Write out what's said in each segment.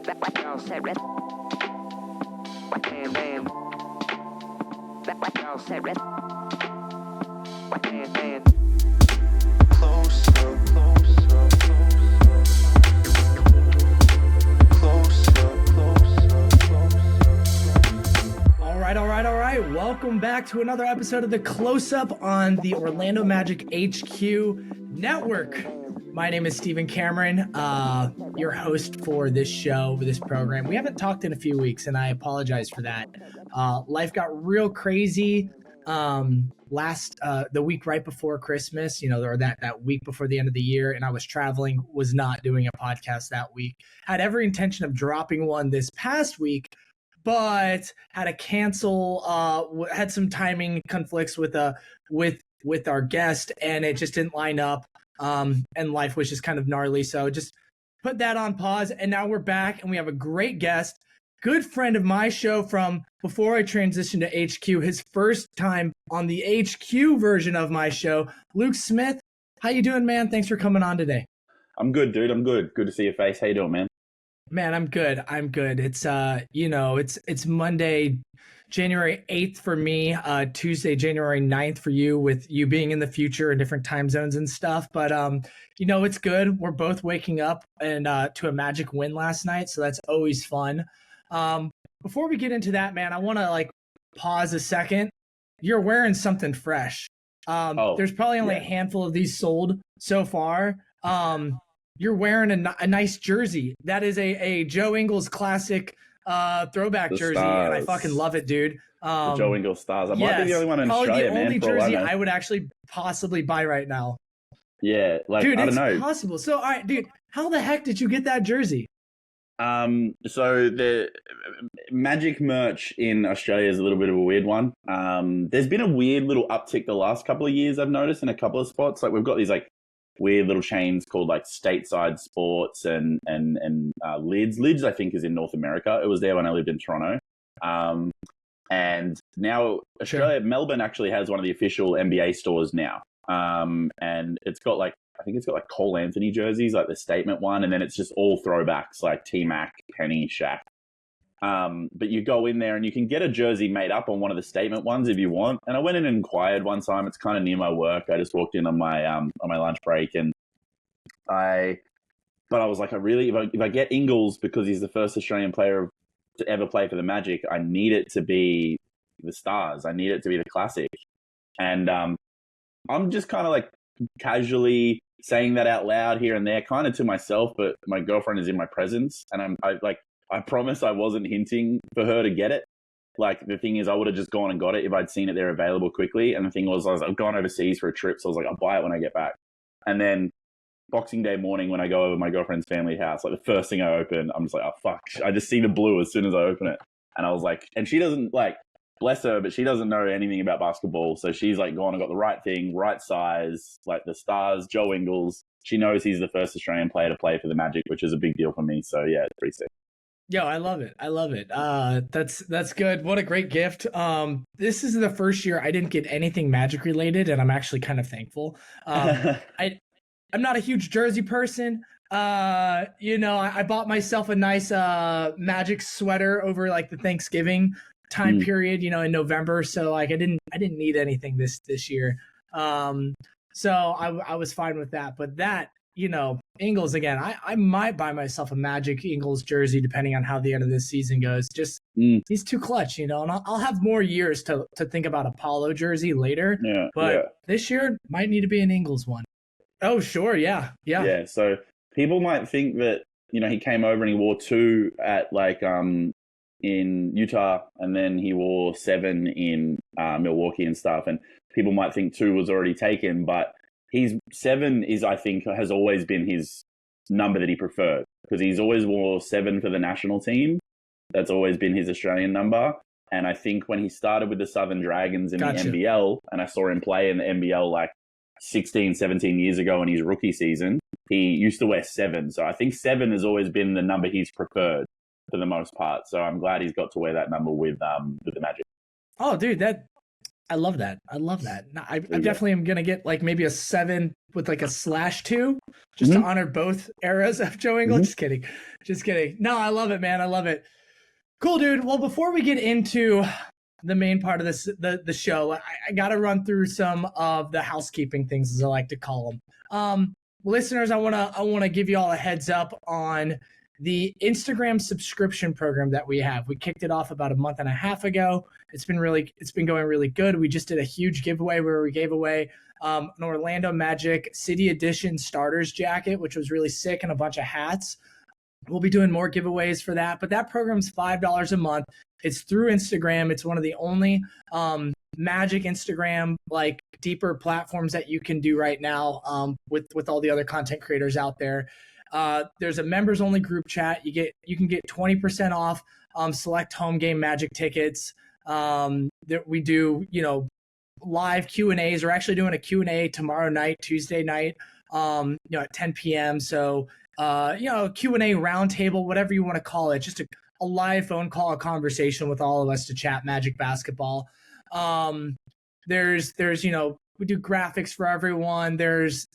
All right. Welcome back to another episode of the Close Up on the Orlando Magic HQ Network. My name is Stephen Cameron, your host for this show, for this program. We haven't talked in a few weeks, and I apologize for that. Life got real crazy the week right before Christmas, or that week before the end of the year, and I was traveling, was not doing a podcast that week. Had every intention of dropping one this past week, but had to cancel, had some timing conflicts with our guest, and it just didn't line up. And life was just kind of gnarly. So just put that on pause. And now we're back, and we have a great guest, good friend of my show from before I transitioned to HQ, his first time on the HQ version of my show, Luke Smith. How you doing, man? Thanks for coming on today. I'm good, dude. I'm good. Good to see your face. How you doing, man? Man, I'm good. It's it's Monday, January 8th for me, Tuesday, January 9th for you, with you being in the future in different time zones and stuff. But it's good. We're both waking up and to a Magic win last night, so that's always fun. Before we get into that, man, I want to pause a second. You're wearing something fresh. There's probably only a handful of these sold so far. You're wearing a nice jersey. That is a Joe Ingles classic throwback jersey, and I fucking love it, dude. The Joe Ingles Stars. I might be the only one in Australia, man. Probably the only jersey I would actually possibly buy right now. Yeah, dude, I don't know. It's possible. So, all right, dude, how the heck did you get that jersey? So the Magic merch in Australia is a little bit of a weird one. There's been a weird little uptick the last couple of years, I've noticed, in a couple of spots. We've got these weird little chains called Stateside Sports and Lids. Lids, I think, is in North America. It was there when I lived in Toronto. And now Australia, Melbourne actually has one of the official NBA stores now. And it's got I think it's got Cole Anthony jerseys, the statement one. And then it's just all throwbacks T-Mac, Penny, Shaq. But you go in there and you can get a jersey made up on one of the statement ones if you want. And I went in and inquired one time. It's kind of near my work. I just walked in on my lunch break, and I was like, if I get Ingles, because he's the first Australian player to ever play for the Magic, I need it to be the Stars. I need it to be the classic. And I'm just kind of casually saying that out loud here and there, kind of to myself, but my girlfriend is in my presence, and I promise I wasn't hinting for her to get it. The thing is, I would have just gone and got it if I'd seen it there available quickly. And the thing was, I've gone overseas for a trip, so I was like, I'll buy it when I get back. And then Boxing Day morning, when I go over my girlfriend's family house, the first thing I open, I'm just like, oh, fuck. I just see the blue as soon as I open it. And I was like, and she doesn't, bless her, but she doesn't know anything about basketball. So she's gone and got the right thing, right size, the Stars, Joe Ingles. She knows he's the first Australian player to play for the Magic, which is a big deal for me. So yeah, it's pretty sick. Yo, I love it. That's good. What a great gift. This is the first year I didn't get anything Magic related, and I'm actually kind of thankful. I'm not a huge jersey person. I bought myself a nice Magic sweater over the Thanksgiving time period, in November. So I didn't need anything this year. So I was fine with that. But that, Ingles again, I might buy myself a Magic Ingles jersey depending on how the end of this season goes. Just he's too clutch, and I'll have more years to think about a Paolo jersey later. Yeah, but this year might need to be an Ingles one. Oh, sure, yeah. So people might think that he came over and he wore 2 at in Utah, and then he wore 7 in Milwaukee and stuff. And people might think 2 was already taken, but his 7 has always been his number that he preferred, because he's always wore 7 for the national team. That's always been his Australian number. And I think when he started with the Southern Dragons in the NBL, and I saw him play in the NBL 16, 17 years ago in his rookie season, he used to wear 7. So I think 7 has always been the number he's preferred for the most part. So I'm glad he's got to wear that number with the Magic. Oh, dude, I love that. I definitely am going to get maybe a 7 with like a /2 just to honor both eras of Joe Engel. Just kidding. No, I love it, man. I love it. Cool, dude. Well, before we get into the main part of the show, I got to run through some of the housekeeping things, as I like to call them. Listeners, I want to give you all a heads up on the Instagram subscription program that we have. We kicked it off about a month and a half ago. It's been going really good. We just did a huge giveaway where we gave away an Orlando Magic City Edition starters jacket, which was really sick, and a bunch of hats. We'll be doing more giveaways for that, but that program's $5 a month. It's through Instagram. It's one of the only Magic Instagram like deeper platforms that you can do right now with all the other content creators out there. There's a members only group chat. You can get 20% off select home game Magic tickets. That we do, live Q&As. We're actually doing a Q&A tomorrow night, Tuesday night, at 10 p.m. So, Q&A roundtable, whatever you want to call it, just a live phone call, a conversation with all of us to chat Magic basketball. There's we do graphics for everyone. There's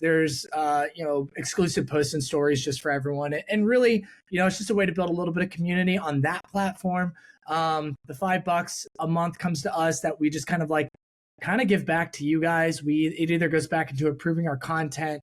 exclusive posts and stories just for everyone. And really, it's just a way to build a little bit of community on that platform. The $5 a month comes to us that we just kind of give back to you guys. It either goes back into improving our content,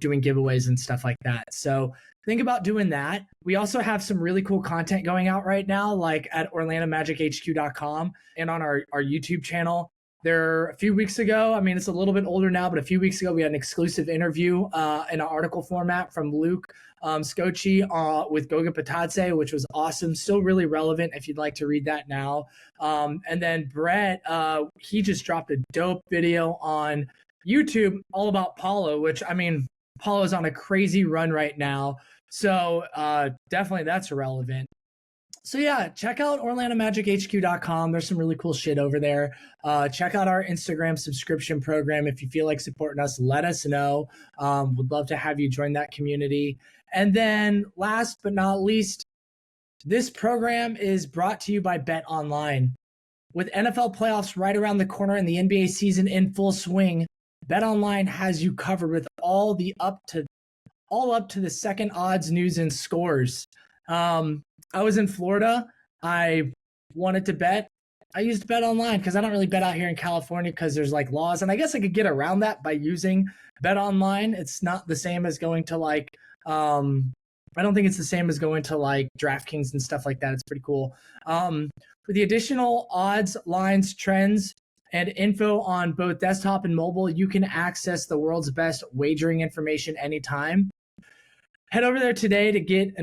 doing giveaways and stuff like that. So think about doing that. We also have some really cool content going out right now, like at OrlandoMagicHQ.com and on our YouTube channel. A few weeks ago, it's a little bit older now, but a few weeks ago, we had an exclusive interview in an article format from Luke Scocci with Goga Patadze, which was awesome. Still really relevant if you'd like to read that now. And then Brett, he just dropped a dope video on YouTube all about Paolo, which, Paolo's on a crazy run right now. So definitely that's relevant. So yeah, check out OrlandoMagicHQ.com. There's some really cool shit over there. Check out our Instagram subscription program. If you feel like supporting us, let us know. Would love to have you join that community. And then last but not least, this program is brought to you by Bet Online. With NFL playoffs right around the corner and the NBA season in full swing, Bet Online has you covered with all up to the second odds, news, and scores. I was in Florida. I wanted to bet. I used Bet Online because I don't really bet out here in California because there's like laws, and I guess I could get around that by using Bet Online. It's not the same as going to I don't think it's the same as going to like DraftKings and stuff like that. It's pretty cool. For the additional odds, lines, trends, and info on both desktop and mobile, you can access the world's best wagering information anytime. Head over there today to get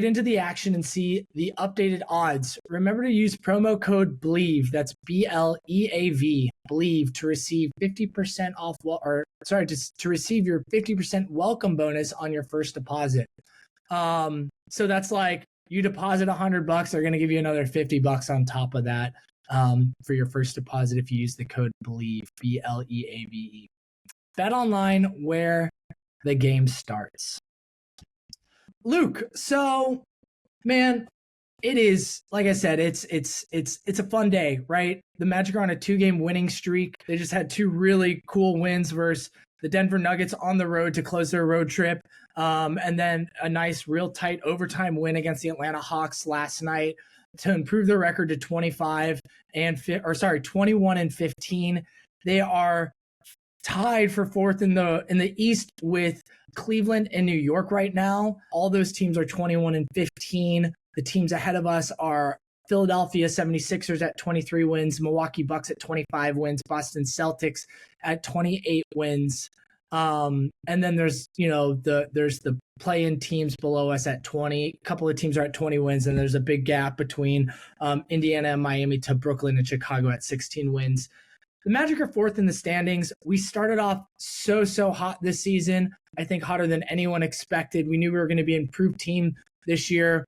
into the action and see the updated odds. Remember to use promo code BLEAV, that's BLEAV, BLEAV, to receive 50% off, to receive your 50% welcome bonus on your first deposit. So that's like you deposit $100, they're going to give you another $50 on top of that for your first deposit if you use the code BLEAV, BLEAVE. Bet Online, where the game starts. Luke, so man, it is, like I said, it's a fun day, right? The Magic are on a 2-game winning streak. They just had 2 really cool wins versus the Denver Nuggets on the road to close their road trip. And then a nice real tight overtime win against the Atlanta Hawks last night to improve their record to 21 and 15. They are tied for 4th in the East with Cleveland and New York right now. All those teams are 21 and 15. The teams ahead of us are Philadelphia 76ers at 23 wins, Milwaukee Bucks at 25 wins, Boston Celtics at 28 wins. And then there's the play-in teams below us at 20. A couple of teams are at 20 wins, and there's a big gap between Indiana and Miami to Brooklyn and Chicago at 16 wins. The Magic are 4th in the standings. We started off so hot this season. I think hotter than anyone expected. We knew we were going to be an improved team this year.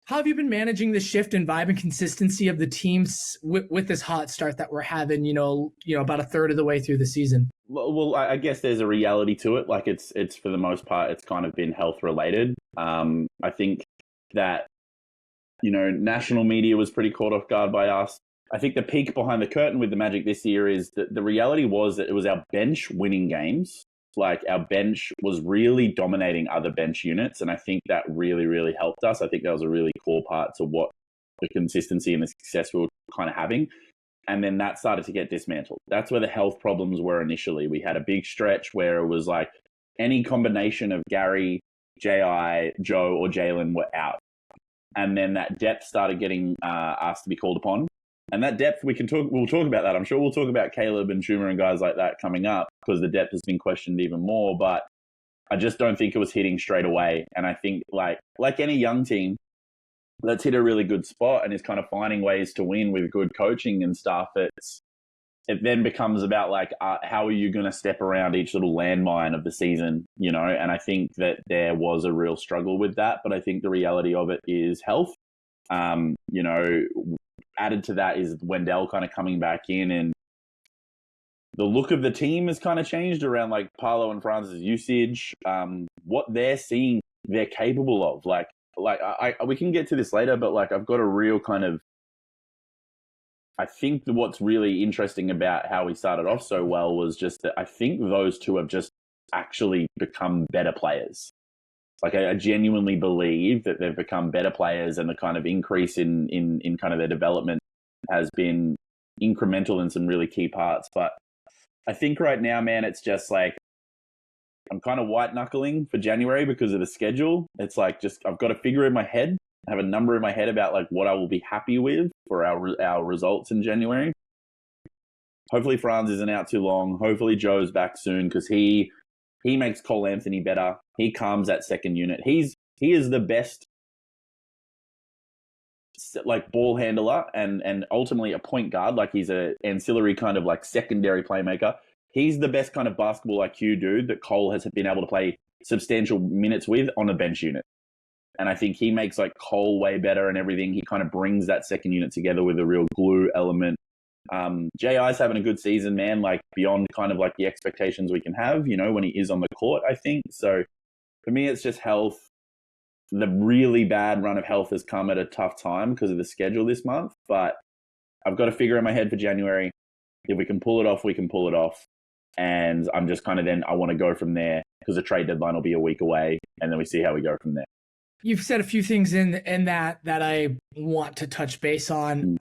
How have you been managing the shift in vibe and consistency of the teams with this hot start that we're having, about a third of the way through the season? Well, I guess there's a reality to it. Like it's for the most part, it's kind of been health related. I think that, national media was pretty caught off guard by us. I think the peek behind the curtain with the Magic this year is that the reality was that it was our bench winning games. like our bench was really dominating other bench units. And I think that really, really helped us. I think that was a really core part to what the consistency and the success we were kind of having. And then that started to get dismantled. That's where the health problems were initially. We had a big stretch where it was like any combination of Gary, J.I., Joe, or Jalen were out. And then that depth started getting asked to be called upon. And that depth, we'll talk about that. I'm sure we'll talk about Caleb and Schumer and guys like that coming up, because the depth has been questioned even more. But I just don't think it was hitting straight away. And I think like any young team that's hit a really good spot and is kind of finding ways to win with good coaching and stuff, it then becomes about like, how are you going to step around each little landmine of the season, you know? And I think that there was a real struggle with that. But I think the reality of it is health. You know, added to that is Wendell kind of coming back in, and the look of the team has kind of changed around like Paolo and Franz's usage, what they're seeing they're capable of. Like we can get to this later, but like I've got a real kind of, I think what's really interesting about how we started off so well was just that I think those two have just actually become better players. Like I genuinely believe that they've become better players, and the kind of increase in kind of their development has been incremental in some really key parts. But I think right now, man, it's just like I'm kind of white knuckling for January because of the schedule. It's like just I've got a figure in my head, I have a number in my head about like what I will be happy with for our results in January. Hopefully Franz isn't out too long. Hopefully Joe's back soon, because he makes Cole Anthony better. He calms that second unit. He is the best like ball handler and ultimately a point guard. Like he's a ancillary kind of like secondary playmaker. He's the best kind of basketball IQ dude that Cole has been able to play substantial minutes with on a bench unit. And I think he makes like Cole way better and everything. He kind of brings that second unit together with a real glue element. J.I.'s having a good season, man, like beyond kind of like the expectations we can have, you know, when he is on the court, I think. So for me, it's just health. The really bad run of health has come at a tough time because of the schedule this month, but I've got a figure in my head for January. If we can pull it off, we can pull it off. And I'm just kind of then I want to go from there, because the trade deadline will be a week away, and then we see how we go from there. You've said a few things in that I want to touch base on.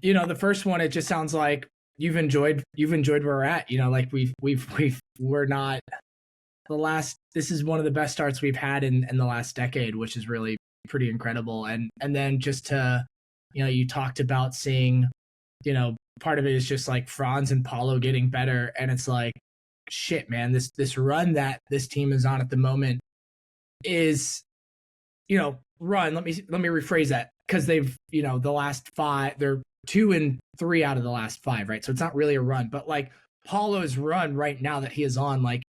You know, the first one, it just sounds like you've enjoyed where we're at. You know, like we're not the last. This is one of the best starts we've had in the last decade, which is really pretty incredible. And then just to, you know, you talked about seeing, you know, part of it is just like Franz and Paolo getting better, and it's like, shit, man, this run that this team is on at the moment is, you know, run. Let me rephrase that, because they've, you know, the last 5, they're 2 and 3 out of the last 5, right? So it's not really a run, but like Paulo's run right now that he is on, like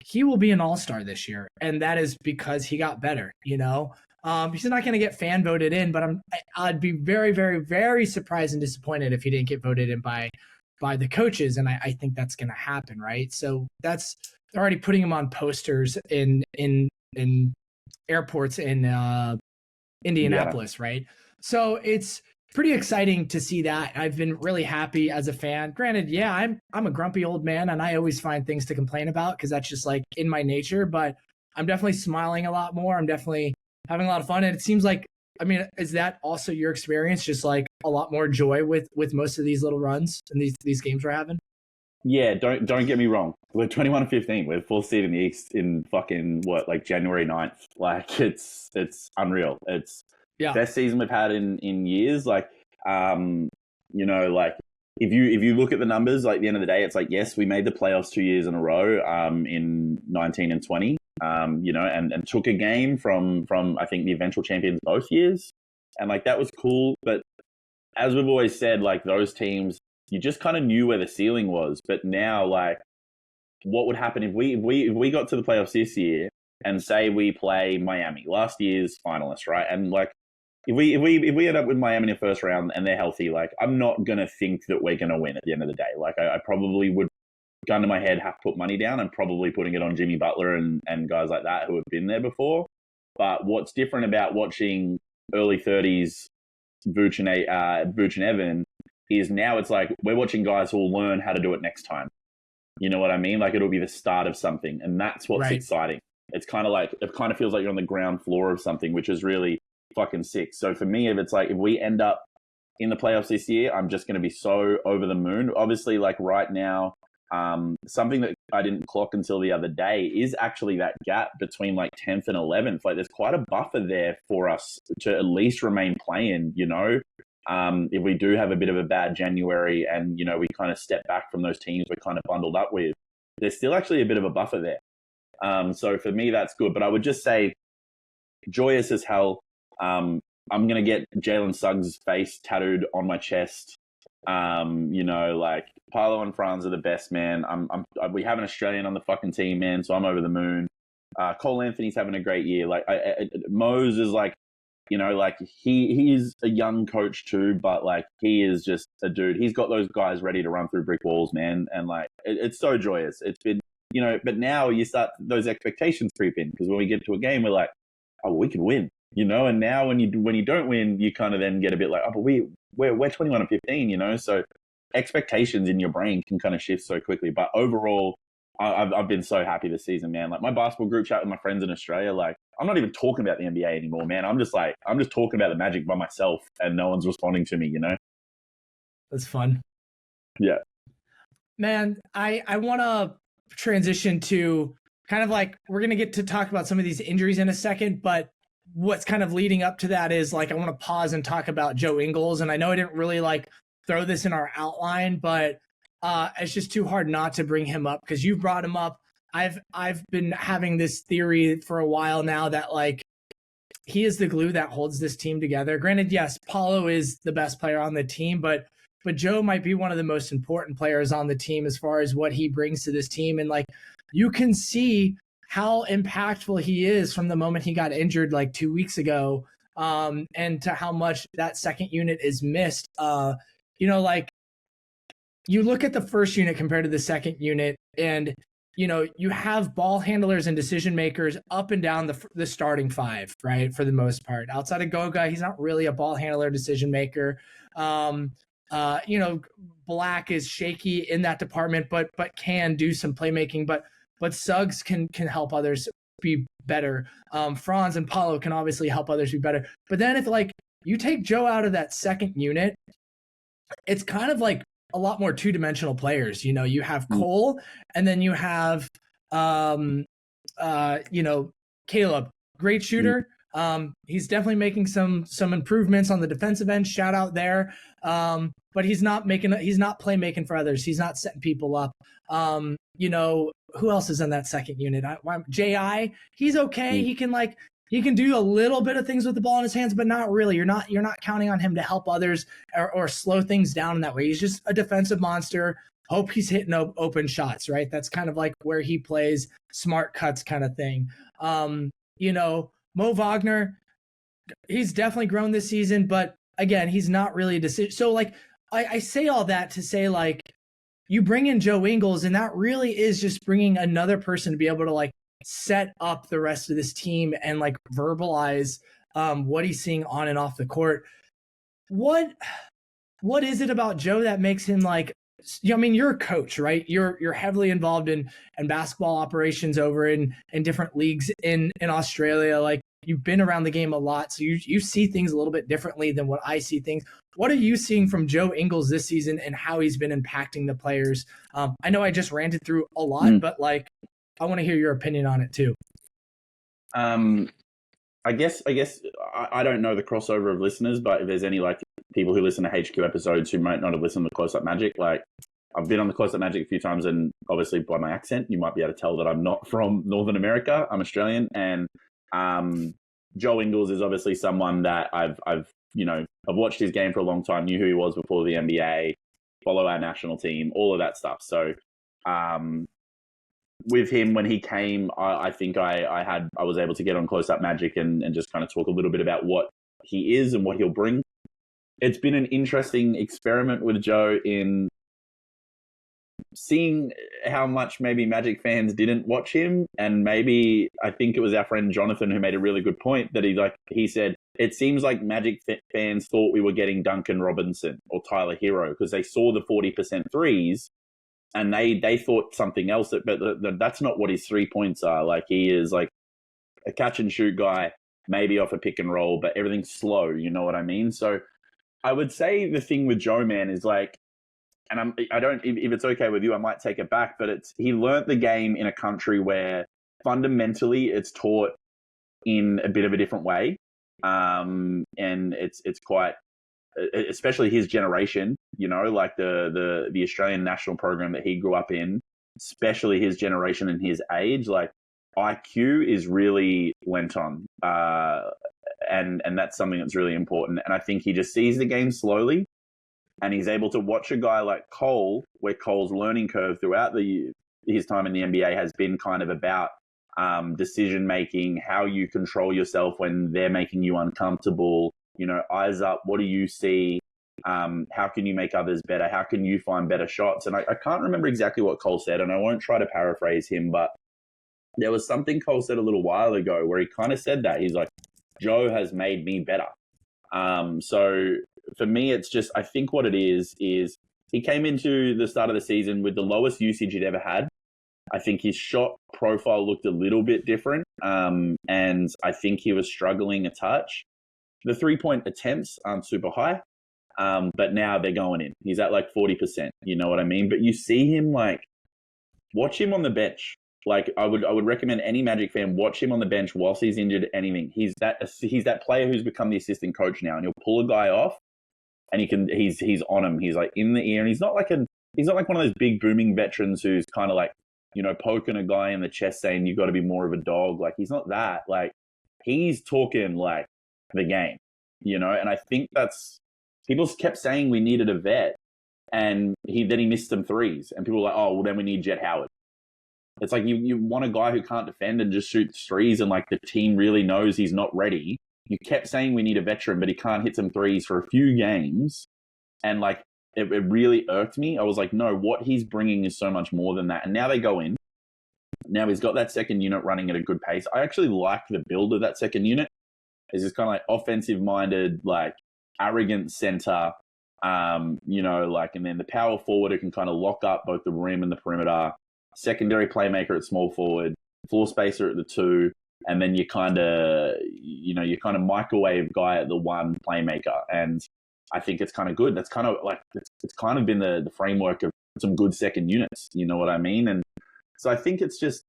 he will be an all-star this year, and that is because he got better. You know, he's not going to get fan voted in, but I'd be very, very, very surprised and disappointed if he didn't get voted in by the coaches, and I think that's going to happen, right? So they're already putting him on posters in airports in Indianapolis, right? So it's pretty exciting to see that. I've been really happy as a fan. Granted, yeah, I'm a grumpy old man, and I always find things to complain about because that's just like in my nature, but I'm definitely smiling a lot more. I'm definitely having a lot of fun. And it seems like, I mean, is that also your experience? Just like a lot more joy with most of these little runs and these games we're having? Yeah, don't get me wrong. We're 21-15. We're 4th seed in the East in fucking like January 9th. Like it's unreal. It's best season we've had in years. Like, you know, like if you look at the numbers, like at the end of the day, it's like, yes, we made the playoffs 2 years in a row, in 19 and 20, you know, and took a game from I think the eventual champions both years. And like, that was cool. But as we've always said, like those teams, you just kind of knew where the ceiling was. But now, like, what would happen if we got to the playoffs this year and say we play Miami, last year's finalists, right? And like, if we end up with Miami in the first round and they're healthy, like, I'm not gonna think that we're gonna win at the end of the day. Like, I probably would, gun to my head, have to put money down. I'm probably putting it on Jimmy Butler and guys like that who have been there before. But what's different about watching early 30s Vooch and Evan is now it's like we're watching guys who will learn how to do it next time. You know what I mean? Like it'll be the start of something, and that's what's Right. exciting. It's kind of like it kind of feels like you're on the ground floor of something, which is really fucking sick. So for me, if it's like if we end up in the playoffs this year, I'm just going to be so over the moon. Obviously, like right now, something that I didn't clock until the other day is actually that gap between like 10th and 11th. Like there's quite a buffer there for us to at least remain playing, you know. If we do have a bit of a bad January and, you know, we kind of step back from those teams we're kind of bundled up with, there's still actually a bit of a buffer there. So for me, that's good. But I would just say joyous as hell. I'm going to get Jalen Suggs' face tattooed on my chest. You know, like Paolo and Franz are the best, man. We have an Australian on the fucking team, man, so I'm over the moon. Cole Anthony's having a great year. Like Mose is like, you know, like he's a young coach too, but like he is just a dude. He's got those guys ready to run through brick walls, man. And like it's so joyous. It's been, you know, but now you start those expectations creep in because when we get to a game, we're like, oh, we can win, you know. And now when you don't win, you kind of then get a bit like, oh, but we're 21 and 15, you know. So expectations in your brain can kind of shift so quickly. But overall, I've been so happy this season, man. Like my basketball group chat with my friends in Australia, like I'm not even talking about the NBA anymore, man. I'm just talking about the Magic by myself, and no one's responding to me, you know. That's fun. Yeah, Man, I want to transition to kind of like we're going to get to talk about some of these injuries in a second, but what's kind of leading up to that is like I want to pause and talk about Joe Ingles. And I know I didn't really like throw this in our outline, but it's just too hard not to bring him up because you've brought him up. I've been having this theory for a while now that like he is the glue that holds this team together. Granted, yes, Paolo is the best player on the team, but Joe might be one of the most important players on the team as far as what he brings to this team. And like you can see how impactful he is from the moment he got injured like 2 weeks ago, and to how much that second unit is missed. You know, like you look at the first unit compared to the second unit, and you know you have ball handlers and decision makers up and down the starting five, right? For the most part, outside of Goga, he's not really a ball handler, decision maker. You know, Black is shaky in that department, but can do some playmaking. But Suggs can help others be better. Franz and Paolo can obviously help others be better. But then if like you take Joe out of that second unit, it's kind of like a lot more two-dimensional players. You know, you have Cole, and then you have you know, Caleb, great shooter. He's definitely making some improvements on the defensive end. Shout out there. But he's not playmaking for others. He's not setting people up. You know, who else is in that second unit? J.I. He's okay. He can do a little bit of things with the ball in his hands, but not really. You're not counting on him to help others or slow things down in that way. He's just a defensive monster. Hope he's hitting open shots, right? That's kind of like where he plays, smart cuts kind of thing. You know, Mo Wagner, he's definitely grown this season, but again, he's not really a decision. So like, I say all that to say like, you bring in Joe Ingles, and that really is just bringing another person to be able to like set up the rest of this team and like verbalize what he's seeing on and off the court. What is it about Joe that makes him like, you know, I mean, you're a coach, right? You're heavily involved in basketball operations over in different leagues in Australia. Like you've been around the game a lot, so you see things a little bit differently than what I see things. What are you seeing from Joe Ingles this season and how he's been impacting the players? I know I just ranted through a lot, but like I want to hear your opinion on it too. I guess I don't know the crossover of listeners, but if there's any like people who listen to HQ episodes who might not have listened to Close Up Magic, like I've been on the Close Up Magic a few times, and obviously by my accent, you might be able to tell that I'm not from Northern America. I'm Australian, and Joe Ingles is obviously someone that I've watched his game for a long time, knew who he was before the NBA, follow our national team, all of that stuff. So with him when he came, I think I was able to get on Close Up Magic and just kind of talk a little bit about what he is and what he'll bring. It's been an interesting experiment with Joe in seeing how much maybe Magic fans didn't watch him. And maybe I think it was our friend Jonathan who made a really good point that he said, it seems like Magic fans thought we were getting Duncan Robinson or Tyler Hero because they saw the 40% threes and they thought something else. But that's not what his 3 points are. Like, he is like a catch and shoot guy, maybe off a pick and roll, but everything's slow. You know what I mean? So I would say the thing with Joe, man, is like, and I don't, if it's okay with you, I might take it back, but he learnt the game in a country where fundamentally it's taught in a bit of a different way. And it's quite, especially his generation, you know, like the Australian national program that he grew up in, especially his generation and his age, like IQ is really lent on. And that's something that's really important. And I think he just sees the game slowly, and he's able to watch a guy like Cole, where Cole's learning curve throughout his time in the NBA has been kind of about decision making, how you control yourself when they're making you uncomfortable. You know, eyes up. What do you see? How can you make others better? How can you find better shots? And I can't remember exactly what Cole said, and I won't try to paraphrase him, but there was something Cole said a little while ago where he kind of said that. He's like, Joe has made me better. So for me, it's just, I think what it is he came into the start of the season with the lowest usage he'd ever had. I think his shot profile looked a little bit different. And I think he was struggling a touch. The 3-point attempts aren't super high. But now they're going in. He's at like 40%. You know what I mean? But you see him, like, watch him on the bench. Like, I would recommend any Magic fan watch him on the bench whilst he's injured. Anything. He's that player who's become the assistant coach now, and he'll pull a guy off, and he's on him. He's like in the ear, and he's not like one of those big booming veterans who's kind of like, you know, poking a guy in the chest saying you got to be more of a dog. Like, he's not that. Like, he's talking like the game, you know. And I think that's, people kept saying we needed a vet, and then he missed some threes, and people were like, oh, well, then we need Jet Howard. It's like you want a guy who can't defend and just shoots threes, and like the team really knows he's not ready. You kept saying we need a veteran, but he can't hit some threes for a few games. And like, it really irked me. I was like, no, what he's bringing is so much more than that. And now they go in. Now he's got that second unit running at a good pace. I actually like the build of that second unit. It's just kind of like offensive-minded, like arrogant center, you know, like, and then the power forward who can kind of lock up both the rim and the perimeter. Secondary playmaker at small forward, floor spacer at the 2, and then you kind of microwave guy at the 1 playmaker. And I think it's kind of good. That's kind of like, it's kind of been the framework of some good second units. You know what I mean? And so I think it's just,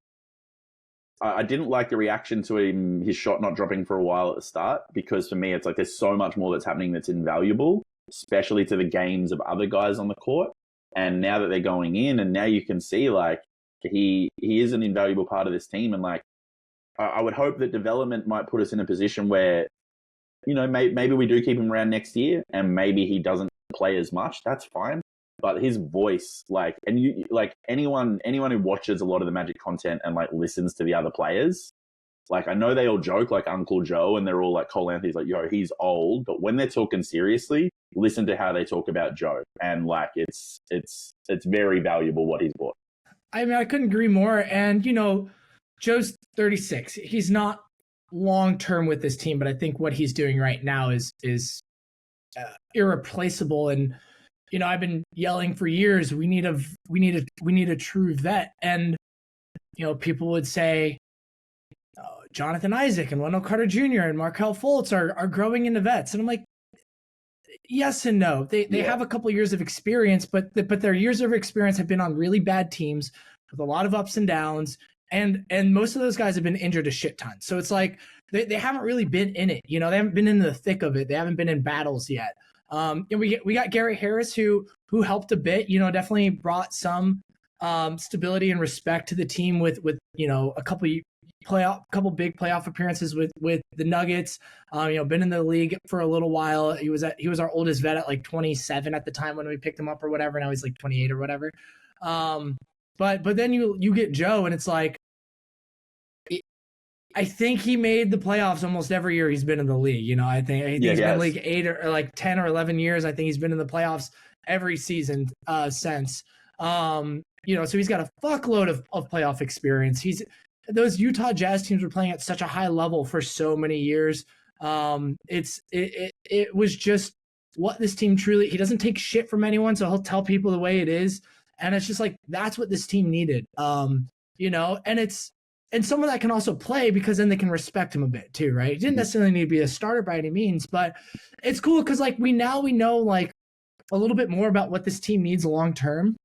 I didn't like the reaction to him, his shot not dropping for a while at the start, because for me, it's like there's so much more that's happening that's invaluable, especially to the games of other guys on the court. And now that they're going in, and now you can see, like, he is an invaluable part of this team. And like, I would hope that development might put us in a position where, you know, maybe we do keep him around next year, and maybe he doesn't play as much. That's fine. But his voice, like, and you, like, anyone who watches a lot of the Magic content and like listens to the other players, like, I know they all joke like Uncle Joe, and they're all like, Cole Anthony's like, yo, he's old. But when they're talking seriously, listen to how they talk about Joe. And like, it's very valuable what he's brought. I mean, I couldn't agree more. And, you know, Joe's 36. He's not long-term with this team, but I think what he's doing right now is irreplaceable. And, you know, I've been yelling for years, we need a true vet. And, you know, people would say, oh, Jonathan Isaac and Wendell Carter Jr. and Markelle Fultz are growing into vets. And I'm like, yes and no. They have a couple years of experience, but their years of experience have been on really bad teams with a lot of ups and downs, and most of those guys have been injured a shit ton. So it's like they haven't really been in it. You know, they haven't been in the thick of it. They haven't been in battles yet. And we got Gary Harris who helped a bit. You know, definitely brought some stability and respect to the team with you know, a couple big playoff appearances with the Nuggets. You know, been in the league for a little while. He was our oldest vet at like 27 at the time when we picked him up or whatever. Now he's like 28 or whatever. But then you get Joe, and it's like, I think he made the playoffs almost every year he's been in the league. You know, I think he's been in league 8 or like 10 or 11 years. I think he's been in the playoffs every season since. You know, so he's got a fuckload of playoff experience. Those Utah Jazz teams were playing at such a high level for so many years. It was just what this team truly, he doesn't take shit from anyone. So he'll tell people the way it is. And it's just like, that's what this team needed. And some of that can also play because then they can respect him a bit too, right? It didn't necessarily need to be a starter by any means, but it's cool because like we know like a little bit more about what this team needs long term,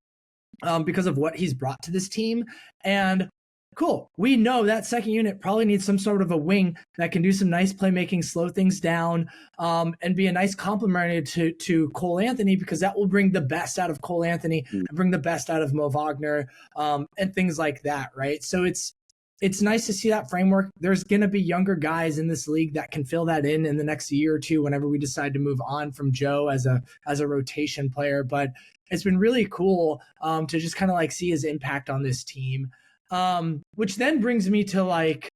because of what he's brought to this team. And cool, we know that second unit probably needs some sort of a wing that can do some nice playmaking, slow things down, and be a nice complement to Cole Anthony, because that will bring the best out of Cole Anthony and bring the best out of Mo Wagner, and things like that, right? So it's nice to see that framework. There's going to be younger guys in this league that can fill that in the next year or two whenever we decide to move on from Joe as a rotation player. But it's been really cool to just kind of like see his impact on this team. Which then brings me to like,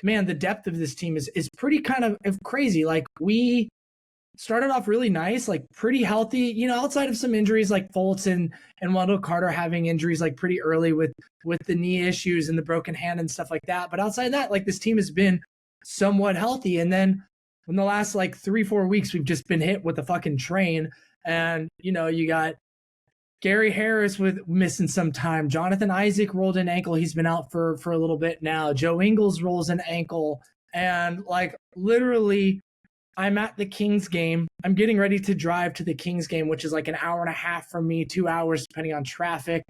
man, the depth of this team is pretty kind of crazy. Like we started off really nice, like pretty healthy, outside of some injuries like Fultz and Wendell Carter having injuries like pretty early with the knee issues and the broken hand and stuff like that. But outside that, like this team has been somewhat healthy. And then in the last like 3-4 weeks, we've just been hit with a fucking train. And, you got Gary Harris with missing some time. Jonathan Isaac rolled an ankle. He's been out for a little bit now. Joe Ingles rolls an ankle. And like literally, I'm at the Kings game. I'm getting ready to drive to the Kings game, which is like an hour and a half from me, 2 hours depending on traffic.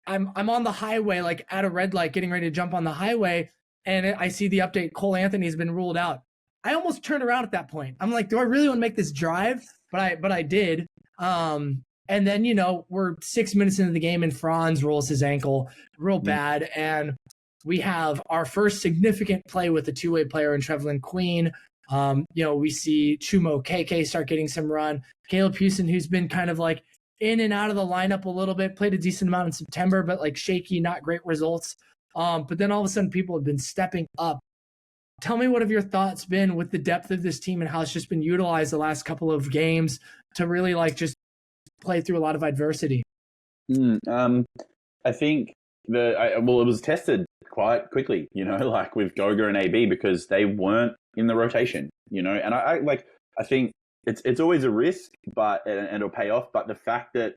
I'm on the highway, like at a red light, getting ready to jump on the highway, and I see the update: Cole Anthony has been ruled out. I almost turned around at that point. I'm like, do I really want to make this drive? But I did. And then we're 6 minutes into the game, and Franz rolls his ankle real bad, and we have our first significant play with a two-way player in Trevlin Queen. We see Chumo KK start getting some run. Caleb Houston, who's been kind of like in and out of the lineup a little bit, played a decent amount in September, but like shaky, not great results. But then all of a sudden people have been stepping up. Tell me what have your thoughts been with the depth of this team and how it's just been utilized the last couple of games to really like just play through a lot of adversity. I think it was tested quite quickly, like with Goga and AB, because they weren't in the rotation, and I think it's always a risk, but and it'll pay off. But the fact that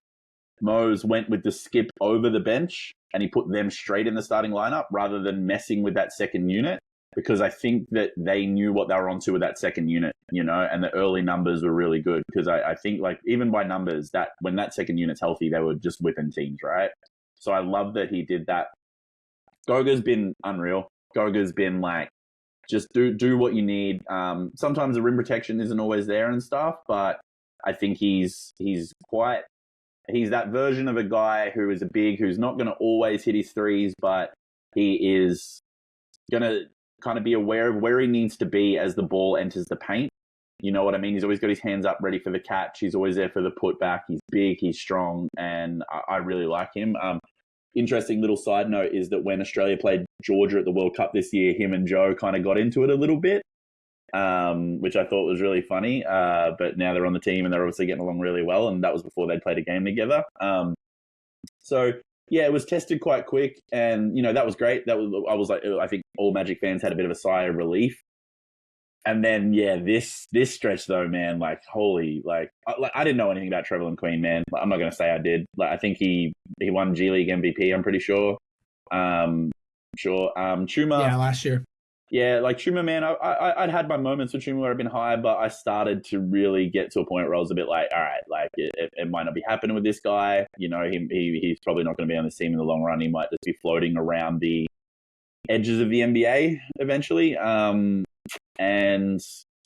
Mose went with the skip over the bench and he put them straight in the starting lineup rather than messing with that second unit, because I think that they knew what they were onto with that second unit, and the early numbers were really good, because I think like even by numbers, that when that second unit's healthy, they were just whipping teams, right? So I love that he did that. Goga's been unreal. Goga's been like, just do what you need. Sometimes the rim protection isn't always there and stuff, but I think he's that version of a guy who is a big, who's not going to always hit his threes, but he is going to kind of be aware of where he needs to be as the ball enters the paint. You know what I mean? He's always got his hands up ready for the catch. He's always there for the putback. He's big, he's strong, and I really like him. Interesting little side note is that when Australia played Georgia at the World Cup this year, him and Joe kind of got into it a little bit, which I thought was really funny. But now they're on the team and they're obviously getting along really well, and that was before they'd played a game together. So yeah, it was tested quite quick, and that was great. I think all Magic fans had a bit of a sigh of relief. And then, yeah, this stretch though, man, like holy, I didn't know anything about Trevlin Queen, man. I'm not going to say I did. I think he won G League MVP. I'm pretty sure. Chuma. Yeah, last year. Yeah, like Chuma, man, I'd had my moments with Chuma where I've been high, but I started to really get to a point where I was a bit like, all right, like it might not be happening with this guy. He's probably not going to be on this team in the long run. He might just be floating around the edges of the NBA eventually.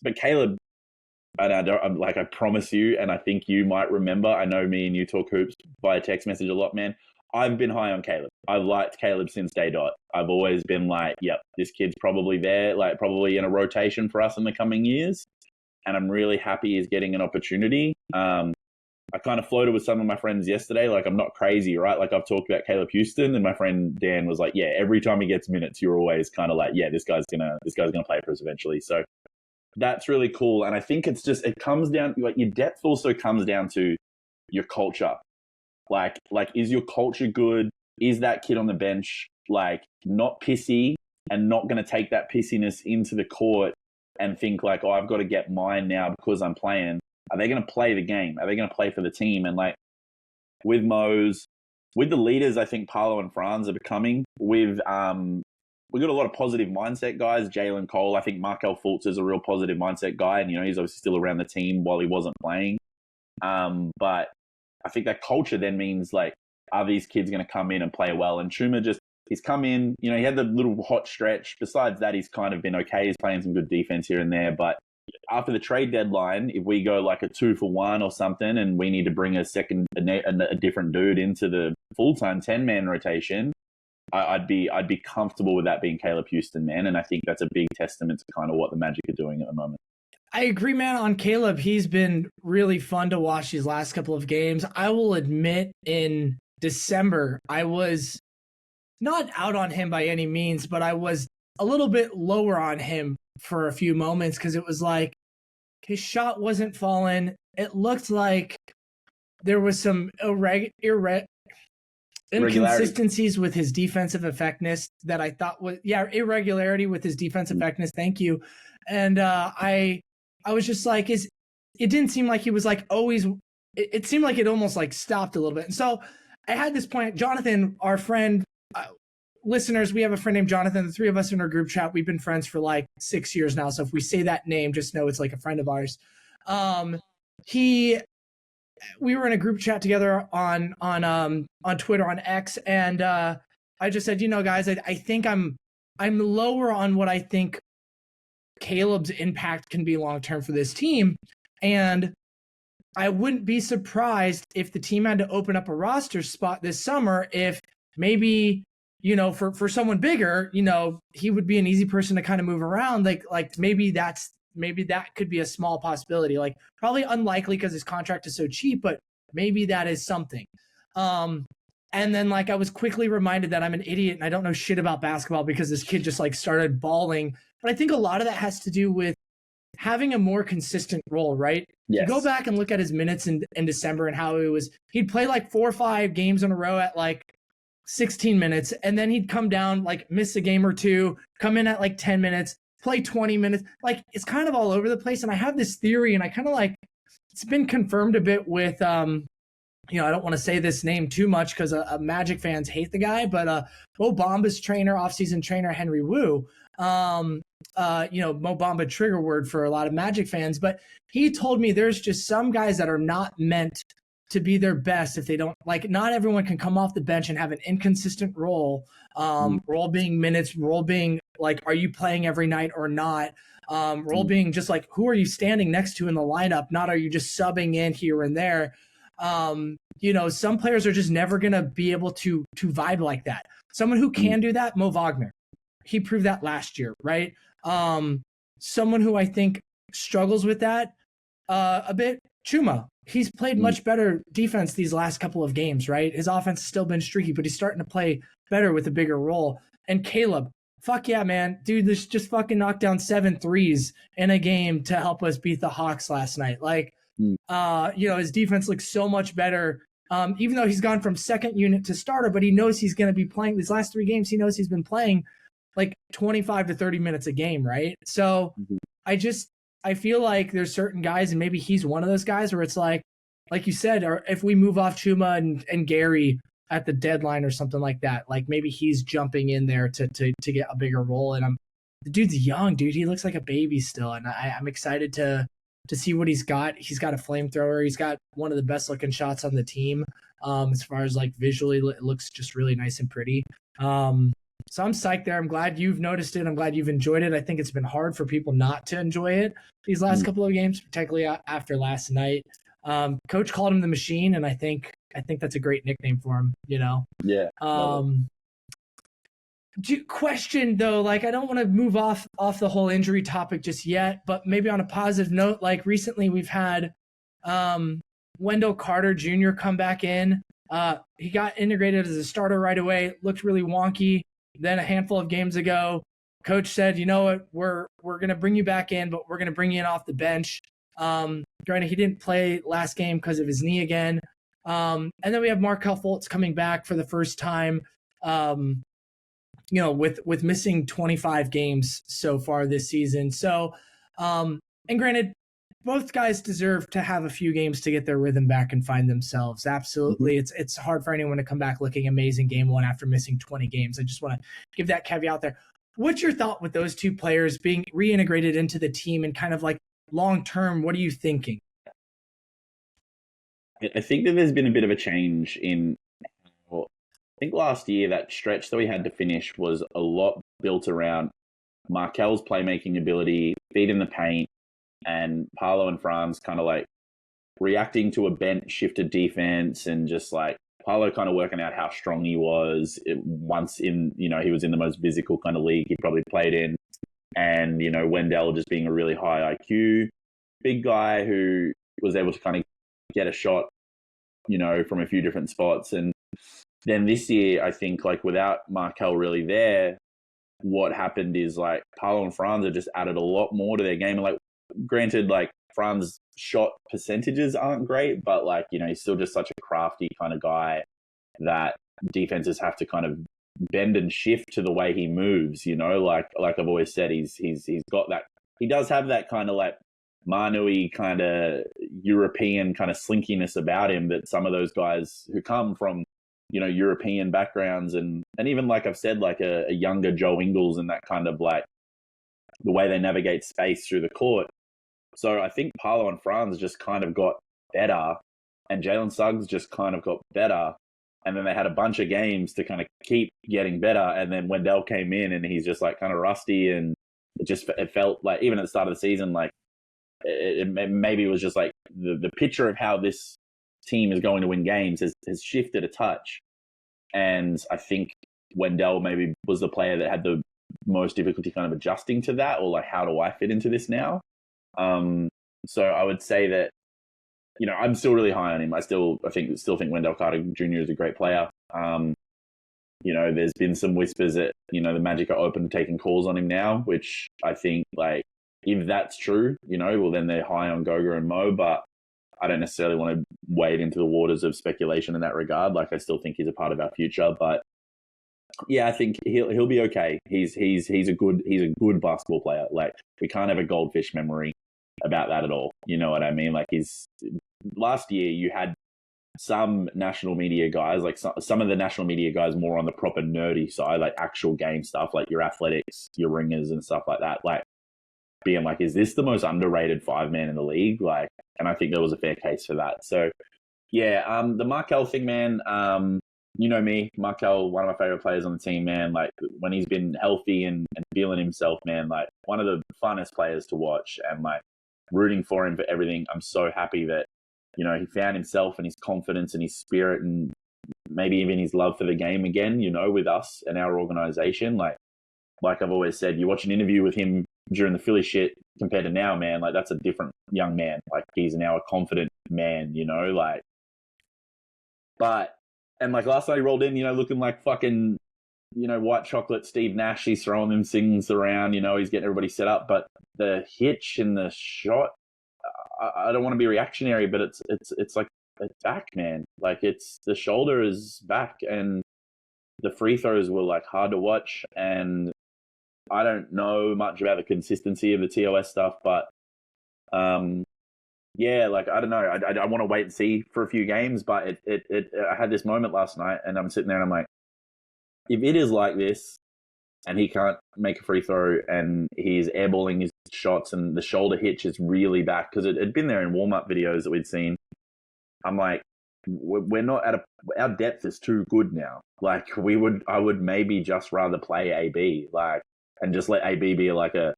But Caleb, I promise you, and I think you might remember, I know me and you talk hoops via text message a lot, man. I've been high on Caleb. I've liked Caleb since day dot. I've always been like, yep, this kid's probably there, like probably in a rotation for us in the coming years. And I'm really happy he's getting an opportunity. I kind of floated with some of my friends yesterday. Like, I'm not crazy, right? Like, I've talked about Caleb Houston, and my friend Dan was like, yeah, every time he gets minutes, you're always kind of like, yeah, this guy's gonna play for us eventually. So that's really cool. And I think it comes down, like, your depth also comes down to your culture. Like, is your culture good? Is that kid on the bench, like, not pissy and not going to take that pissiness into the court and think like, oh, I've got to get mine now because I'm playing? Are they going to play the game? Are they going to play for the team? And like with Mose, with the leaders, I think Paolo and Franz are becoming. We've got a lot of positive mindset guys. Jalen Cole, I think Markel Fultz is a real positive mindset guy, and he's obviously still around the team while he wasn't playing. But I think that culture then means like, are these kids going to come in and play well? And Chuma he's come in. He had the little hot stretch. Besides that, he's kind of been okay. He's playing some good defense here and there, but after the trade deadline, if we go like a 2-for-1 or something, and we need to bring a different dude into the full-time 10-man rotation, I'd be comfortable with that being Caleb Houston, man. And I think that's a big testament to kind of what the Magic are doing at the moment. I agree, man, on Caleb. He's been really fun to watch these last couple of games. I will admit in December, I was not out on him by any means, but I was a little bit lower on him for a few moments because it was like his shot wasn't falling. It looked like there was some inconsistencies with his defensive effectiveness that I thought was irregularity with his defensive effectiveness. Thank you. And I was just like, it didn't seem like he was like always. It seemed like it almost like stopped a little bit. And so I had this point. Jonathan, our friend. Listeners, we have a friend named Jonathan. The three of us in our group chat, we've been friends for like 6 years now. So if we say that name, just know it's like a friend of ours. We were in a group chat together on Twitter, on X, and I just said, guys, I think I'm lower on what I think Caleb's impact can be long term for this team, and I wouldn't be surprised if the team had to open up a roster spot this summer if maybe. For someone bigger, he would be an easy person to kind of move around. Like maybe that could be a small possibility. Like probably unlikely because his contract is so cheap, but maybe that is something. And then like I was quickly reminded that I'm an idiot and I don't know shit about basketball because this kid just like started bawling. But I think a lot of that has to do with having a more consistent role, right? Yes. You go back and look at his minutes in December and how he'd play like 4 or 5 games in a row at like 16 minutes, and then he'd come down, like miss a game or two, come in at like 10 minutes, play 20 minutes. Like it's kind of all over the place. And I have this theory, and I kind of like, it's been confirmed a bit with, I don't want to say this name too much because Magic fans hate the guy, but Mo Bamba's trainer, offseason trainer, Henry Wu, Mo Bamba trigger word for a lot of Magic fans, but he told me there's just some guys that are not meant to be their best if they don't, like, not everyone can come off the bench and have an inconsistent role, role being minutes, role being like, are you playing every night or not? Role being just like, who are you standing next to in the lineup? Not, are you just subbing in here and there? Some players are just never going to be able to vibe like that. Someone who can do that, Mo Wagner, he proved that last year, right? Someone who I think struggles with that a bit, Chuma. He's played much better defense these last couple of games, right? His offense has still been streaky, but he's starting to play better with a bigger role. And Caleb, fuck yeah, man. Dude, this just fucking knocked down 7 threes in a game to help us beat the Hawks last night. Like, his defense looks so much better, even though he's gone from second unit to starter, but he knows he's going to be playing these last 3 games. He knows he's been playing like 25 to 30 minutes a game, right? So I feel like there's certain guys, and maybe he's one of those guys where it's like you said, or if we move off Chuma and Gary at the deadline or something like that, like maybe he's jumping in there to get a bigger role. And the dude's young, dude. He looks like a baby still, and I'm excited to see what he's got. He's got a flamethrower. He's got one of the best looking shots on the team. As far as like visually, it looks just really nice and pretty. So I'm psyched there. I'm glad you've noticed it. I'm glad you've enjoyed it. I think it's been hard for people not to enjoy it these last couple of games, particularly after last night. Coach called him the Machine, and I think that's a great nickname for him, Yeah. Question though, like I don't want to move off the whole injury topic just yet, but maybe on a positive note, like recently we've had Wendell Carter Jr. come back in. He got integrated as a starter right away, looked really wonky. Then a handful of games ago, coach said, you know what, we're going to bring you back in, but we're going to bring you in off the bench. Granted, he didn't play last game because of his knee again. And then we have Markel Fultz coming back for the first time, with missing 25 games so far this season. So, and granted, both guys deserve to have a few games to get their rhythm back and find themselves. Absolutely. Mm-hmm. It's hard for anyone to come back looking amazing game one after missing 20 games. I just want to give that caveat there. What's your thought with those two players being reintegrated into the team and kind of like long term? What are you thinking? I think that there's been a bit of a change in. Well, I think last year that stretch that we had to finish was a lot built around Markel's playmaking ability, feet in the paint, and Paolo and Franz kind of like reacting to a bent shifted defense, and just like Paolo kind of working out how strong he was once in, he was in the most physical kind of league he probably played in. And, Wendell just being a really high IQ, big guy who was able to kind of get a shot, from a few different spots. And then this year, I think like without Markel really there, what happened is like Paolo and Franz have just added a lot more to their game. And like, granted, like Franz shot percentages aren't great, but like, he's still just such a crafty kind of guy that defenses have to kind of bend and shift to the way he moves, like I've always said, he's got that, he does have that kind of like Manu-y kind of European kind of slinkiness about him that some of those guys who come from, European backgrounds and even like I've said, like a younger Joe Ingles and that kind of like the way they navigate space through the court. So I think Paolo and Franz just kind of got better, and Jalen Suggs just kind of got better. And then they had a bunch of games to kind of keep getting better. And then Wendell came in and he's just like kind of rusty. And it felt like even at the start of the season, like maybe it was just like the picture of how this team is going to win games has shifted a touch. And I think Wendell maybe was the player that had the most difficulty kind of adjusting to that, or like, how do I fit into this now? So I would say that, I'm still really high on him. I still think Wendell Carter Jr. is a great player. There's been some whispers that, the Magic are open to taking calls on him now, which I think, like, if that's true, well, then they're high on Goga and Mo, but I don't necessarily want to wade into the waters of speculation in that regard. Like, I still think he's a part of our future, but yeah, I think he'll be okay. He's a good basketball player. Like, we can't have a goldfish memory about that at all. You know what I mean? Like, last year you had some national media guys, like some of the national media guys more on the proper nerdy side, like actual game stuff, like your Athletics, your Ringers and stuff like that, like being like, is this the most underrated 5-man in the league? Like, and I think there was a fair case for that. So yeah, the Markel thing, man, me, Markel, one of my favorite players on the team, man. Like, when he's been healthy and feeling himself, man, like one of the funnest players to watch, and like rooting for him for everything. I'm so happy that, he found himself and his confidence and his spirit and maybe even his love for the game again, with us and our organization. Like I've always said, you watch an interview with him during the Philly shit compared to now, man, like that's a different young man. Like, he's now a confident man, like, and like last night he rolled in, looking like fucking, white chocolate Steve Nash. He's throwing them things around, he's getting everybody set up, but the hitch in the shot, I don't want to be reactionary, but it's like, it's back, man. Like, the shoulder is back, and the free throws were like hard to watch. And I don't know much about the consistency of the TOS stuff, but yeah, like, I don't know. I want to wait and see for a few games, but I had this moment last night, and I'm sitting there and I'm like, if it is like this and he can't make a free throw and he's airballing his shots and the shoulder hitch is really back, because it had been there in warm-up videos that we'd seen, I'm like, we're not our depth is too good now. Like, I would maybe just rather play AB, like, and just let AB be like a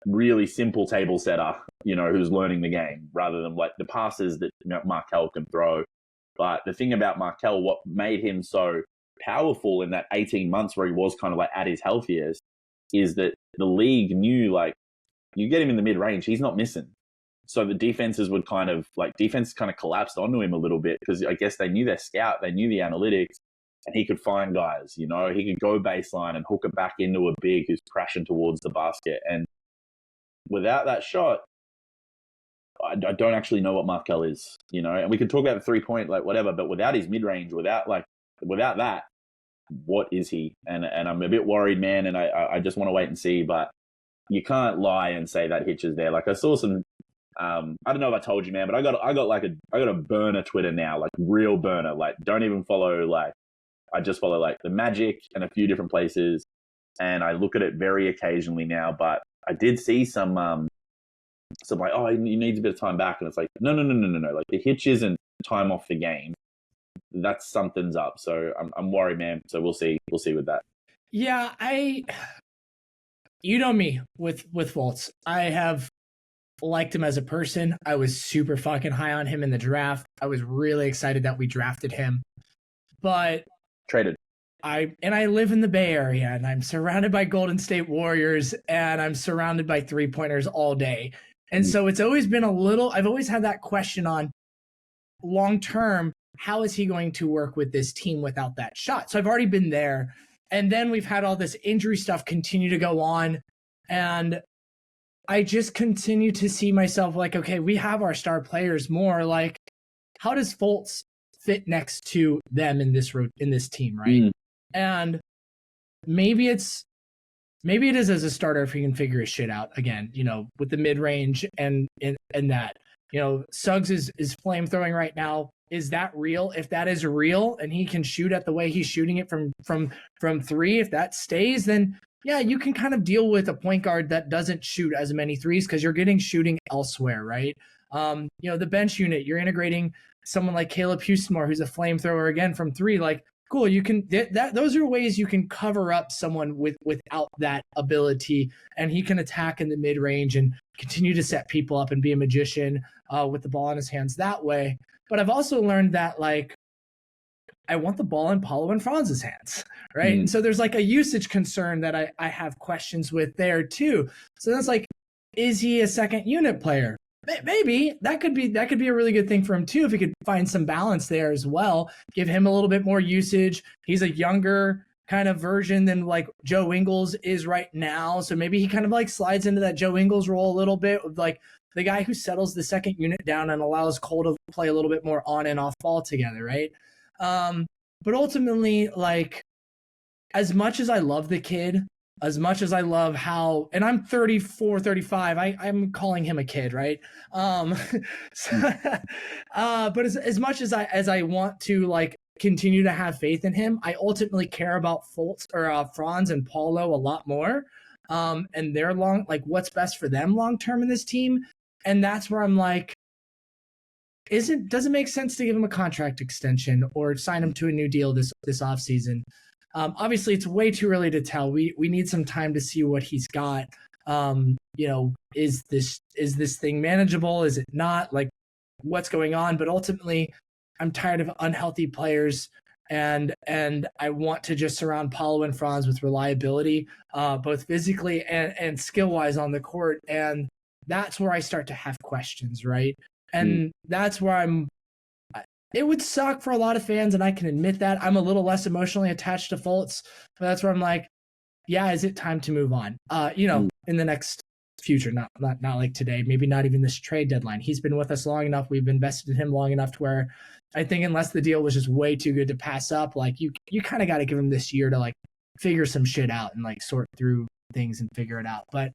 really simple table setter, who's learning the game, rather than like the passes that Markel can throw. But the thing about Markel, what made him so powerful in that 18 months where he was kind of like at his healthiest, is that the league knew, like, you get him in the mid-range, he's not missing. So the defenses kind of collapsed onto him a little bit, because I guess they knew their scout, they knew the analytics, and he could find guys, he could go baseline and hook it back into a big who's crashing towards the basket. And without that shot, I don't actually know what Markel is, and we can talk about the 3-point, like whatever, but without his mid-range, without that, what is he? And I'm a bit worried, man, and I just want to wait and see, but you can't lie and say that hitch is there. Like, I saw some I don't know if I told you, man, but I got a burner Twitter now, like real burner. Like, don't even follow, like, I just follow like the Magic and a few different places, and I look at it very occasionally now. But I did see some like, oh, he needs a bit of time back, and it's like, no. Like, the hitch isn't time off the game. That's something's up. So I'm worried, man. So we'll see with that. Yeah, you know me with Fultz. I have liked him as a person. I was super fucking high on him in the draft. I was really excited that we drafted him. But Traded. I live in the Bay Area, and I'm surrounded by Golden State Warriors, and I'm surrounded by 3-pointers all day. And so it's always been I've always had that question on long term, how is he going to work with this team without that shot? So I've already been there. And then we've had all this injury stuff continue to go on. And I just continue to see myself like, okay, we have our star players more. Like, how does Fultz fit next to them in this team, right? And maybe it is as a starter if he can figure his shit out again, with the mid range and that. Suggs is flamethrowing right now. Is that real? If that is real and he can shoot at the way he's shooting it from three, if that stays, then yeah, you can kind of deal with a point guard that doesn't shoot as many threes because you're getting shooting elsewhere, right? The bench unit, you're integrating someone like Caleb Houstonmore, who's a flamethrower again from three. Like, cool, you can those are ways you can cover up someone without that ability, and he can attack in the mid range and continue to set people up and be a magician with the ball in his hands that way. But I've also learned that, like, I want the ball in Paolo and Franz's hands, right? And so there's like a usage concern that I have questions with there too. So that's like, is he a second unit player? Maybe that could be a really good thing for him too, if he could find some balance there as well. Give him a little bit more usage. He's a younger kind of version than like Joe Ingles is right now. So maybe he kind of like slides into that Joe Ingles role a little bit, with like the guy who settles the second unit down and allows Cole to play a little bit more on and off ball together, right? But ultimately, like, as much as I love the kid, as much as I love how, and I'm 34, 35, I'm calling him a kid, right? But as much as I want to like continue to have faith in him, I ultimately care about Franz and Paulo a lot more. And they're what's best for them long term in this team. And that's where I'm like, doesn't make sense to give him a contract extension or sign him to a new deal this offseason. Obviously, it's way too early to tell. We need some time to see what he's got. Is this thing manageable? Is it not? Like, what's going on? But ultimately, I'm tired of unhealthy players, and I want to just surround Paolo and Franz with reliability, both physically and skill wise on the court. And that's where I start to have questions, right? And that's where it would suck for a lot of fans, and I can admit that. I'm a little less emotionally attached to Fultz, but that's where I'm like, yeah, is it time to move on? In the next future, not like today, maybe not even this trade deadline. He's been with us long enough. We've invested in him long enough to where I think unless the deal was just way too good to pass up, like you kind of got to give him this year to like figure some shit out and like sort through things and figure it out. But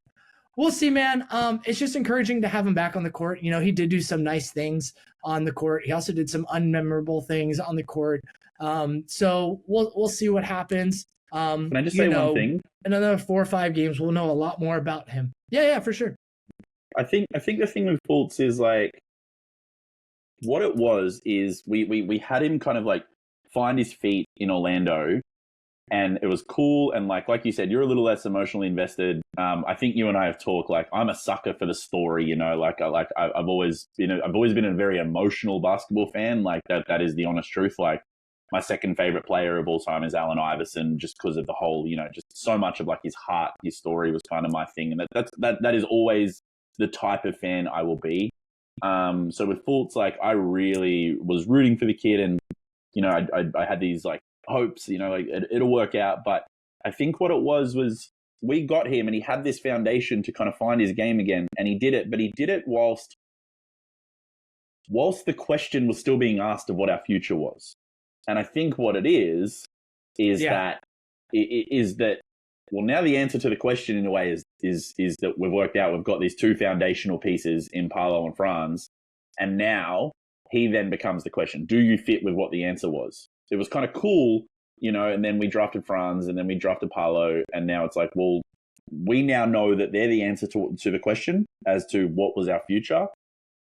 we'll see, man. It's just encouraging to have him back on the court. He did do some nice things on the court. He also did some unmemorable things on the court. So we'll see what happens. Can I just say one thing? In another 4 or 5 games, we'll know a lot more about him. Yeah, for sure. I think the thing with Fultz is like, what it was is we had him kind of like find his feet in Orlando. And it was cool, and like you said, you're a little less emotionally invested. I think you and I have talked. Like, I'm a sucker for the story, I've always been a very emotional basketball fan. Like that is the honest truth. Like, my second favorite player of all time is Allen Iverson, just because of the whole, just so much of like his heart, his story was kind of my thing, and that is always the type of fan I will be. So with Fultz, like, I really was rooting for the kid, and I had these like hopes, it'll work out. But I think what it was we got him, and he had this foundation to kind of find his game again, and he did it. But he did it whilst the question was still being asked of what our future was. And I think what it is that well, now the answer to the question in a way is is that we've worked out we've got these two foundational pieces in Paolo and Franz, and now he then becomes the question: do you fit with what the answer was? It was kind of cool, and then we drafted Franz, and then we drafted Paolo, and now it's like, well, we now know that they're the answer to the question as to what was our future.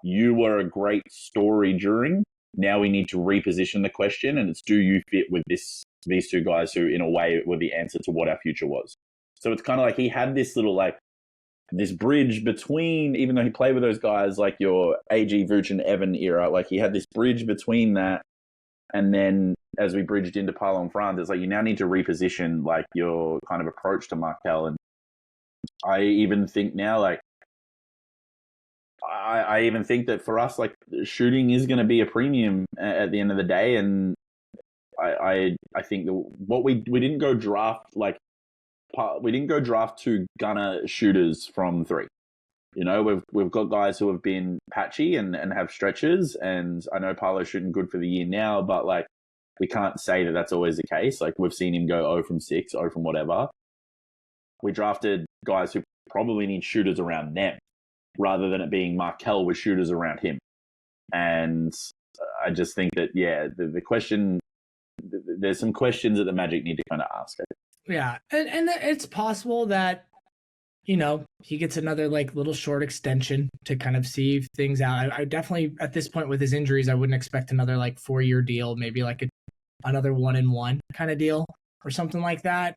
You were a great story during. Now we need to reposition the question, and it's, do you fit with these two guys who, in a way, were the answer to what our future was? So it's kind of like he had this little, like, this bridge between, even though he played with those guys like your AG, Vooch, and Evan era, like he had this bridge between that. And then as we bridged into Paolo and Franz, it's like you now need to reposition like your kind of approach to Markel. And I even think now, like, I even think that for us, like, shooting is going to be a premium at the end of the day. And I think that what we didn't go draft, like, we didn't go draft two gunner shooters from three. We've got guys who have been patchy and have stretches, and I know Paolo's shooting good for the year now, but like we can't say that that's always the case. Like we've seen him go 0 from 6, 0 from whatever. We drafted guys who probably need shooters around them rather than it being Markel with shooters around him. And I just think that, yeah, the question, there's some questions that the Magic need to kind of ask. Yeah, and it's possible that, he gets another like little short extension to kind of see things out. I definitely, at this point with his injuries, I wouldn't expect another like 4-year deal, maybe like another 1-and-1 kind of deal or something like that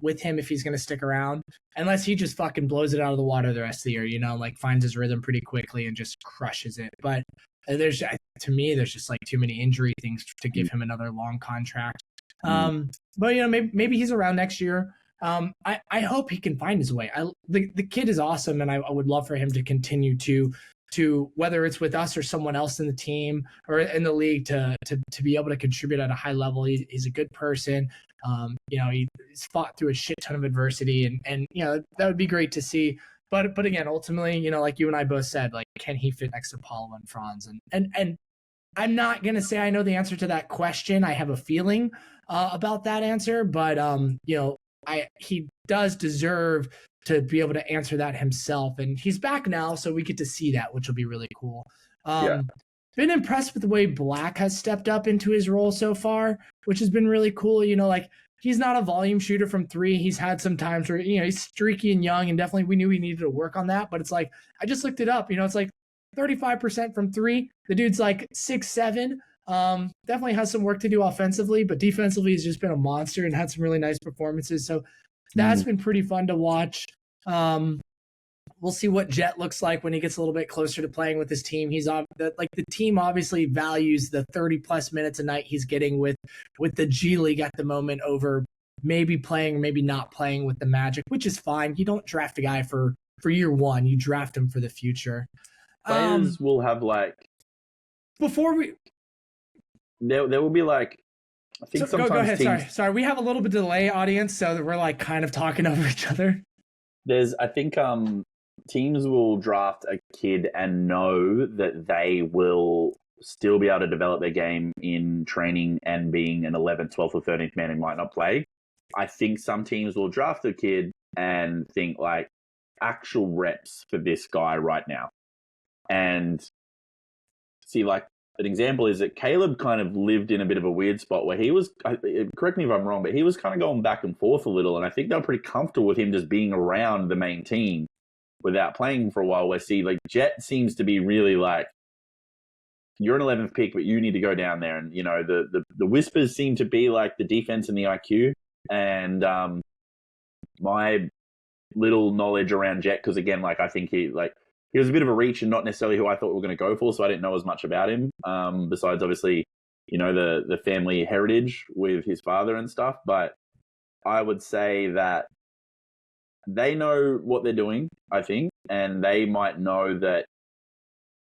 with him if he's going to stick around, unless he just fucking blows it out of the water the rest of the year, like finds his rhythm pretty quickly and just crushes it. But to me, there's just like too many injury things to give him another long contract. But maybe he's around next year. I hope he can find his way. The kid is awesome, and I would love for him to continue to whether it's with us or someone else in the team or in the league to be able to contribute at a high level. He's a good person. He's fought through a shit ton of adversity, and that would be great to see. But again, ultimately, like you and I both said, like, can he fit next to Paolo and Franz? And I'm not gonna say I know the answer to that question. I have a feeling about that answer, but he does deserve to be able to answer that himself, and he's back now, so we get to see that, which will be really cool. Been impressed with the way Black has stepped up into his role so far, which has been really cool. Like, he's not a volume shooter from three. He's had some times where he's streaky and young, and definitely we knew he needed to work on that. But it's like, I just looked it up. It's like 35% from three. The dude's like 6'7". Definitely has some work to do offensively, but defensively he's just been a monster and had some really nice performances. So that's been pretty fun to watch. We'll see what Jet looks like when he gets a little bit closer to playing with his team. The team obviously values the 30 plus minutes a night he's getting with the G League at the moment over maybe playing, maybe not playing with the Magic, which is fine. You don't draft a guy for year one. You draft him for the future. Players will have like, there will be like, I think sometimes go ahead. teams, Sorry. We have a little bit of delay, audience, so that we're like kind of talking over each other. I think teams will draft a kid and know that they will still be able to develop their game in training and being an 11th, 12th, or 13th man who might not play. I think some teams will draft a kid and think like actual reps for this guy right now. And see, like, an example is that Caleb kind of lived in a bit of a weird spot where he was, correct me if I'm wrong, but he was kind of going back and forth a little. And I think they were pretty comfortable with him just being around the main team without playing for a while. Where, see, like, Jet seems to be really like, you're an 11th pick, but you need to go down there. And, the whispers seem to be like the defense and the IQ. And my little knowledge around Jet, because again, like, I think he was a bit of a reach and not necessarily who I thought we were going to go for, so I didn't know as much about him, besides obviously, the family heritage with his father and stuff. But I would say that they know what they're doing, I think, and they might know that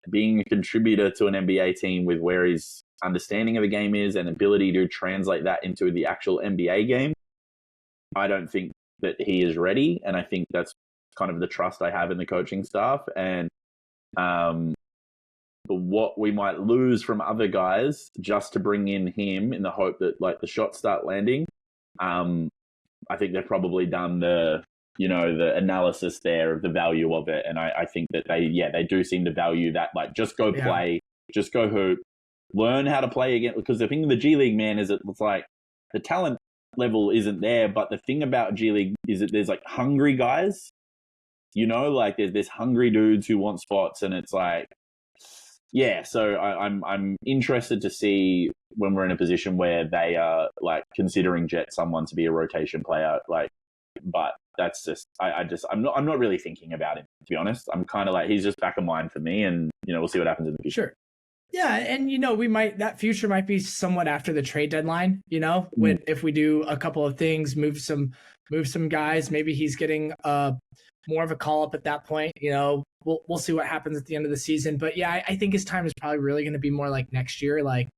being a contributor to an NBA team with where his understanding of the game is and ability to translate that into the actual NBA game, I don't think that he is ready, and I think that's kind of the trust I have in the coaching staff. And what we might lose from other guys just to bring in him in the hope that like the shots start landing, I think they've probably done the the analysis there of the value of it. And I think that they do seem to value that, like, just go play, just go hoop, learn how to play again. Because the thing with the G League, man, is it's like the talent level isn't there, but the thing about G League is that there's like hungry guys, like there's this hungry dudes who want spots, and it's like, so I'm interested to see when we're in a position where they are like considering jet someone to be a rotation player, like, but that's just I'm not really thinking about him, to be honest. I'm kind of like, he's just back of mind for me, and we'll see what happens in the future. Sure. Yeah, and that future might be somewhat after the trade deadline, if we do a couple of things, move some guys, maybe he's getting more of a call up at that point, we'll see what happens at the end of the season. But yeah, I think his time is probably really going to be more like next year, like,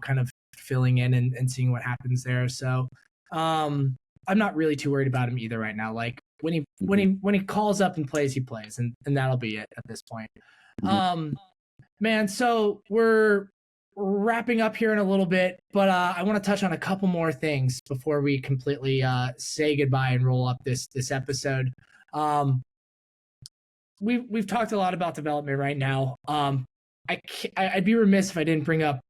kind of filling in and seeing what happens there. So I'm not really too worried about him either right now. Like when he calls up and plays, he plays, and that'll be it at this point. Man, so we're wrapping up here in a little bit, but I want to touch on a couple more things before we completely say goodbye and roll up this episode. We've talked a lot about development right now. I'd be remiss if I didn't bring up,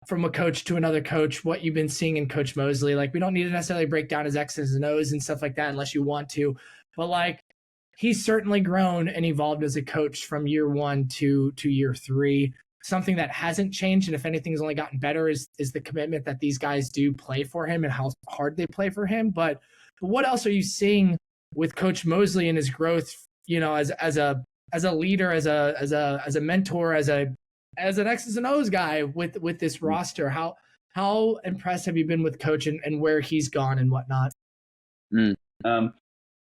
from a coach to another coach, what you've been seeing in Coach Mosley. Like, we don't need to necessarily break down his X's and O's and stuff like that unless you want to, but like, he's certainly grown and evolved as a coach from year 1 to year 3. Something that hasn't changed, and if anything has only gotten better, is the commitment that these guys do play for him and how hard they play for him. But what else are you seeing with Coach Mosley and his growth, as a leader, as a mentor, as an X's and O's guy with this roster? How impressed have you been with Coach and where he's gone and whatnot?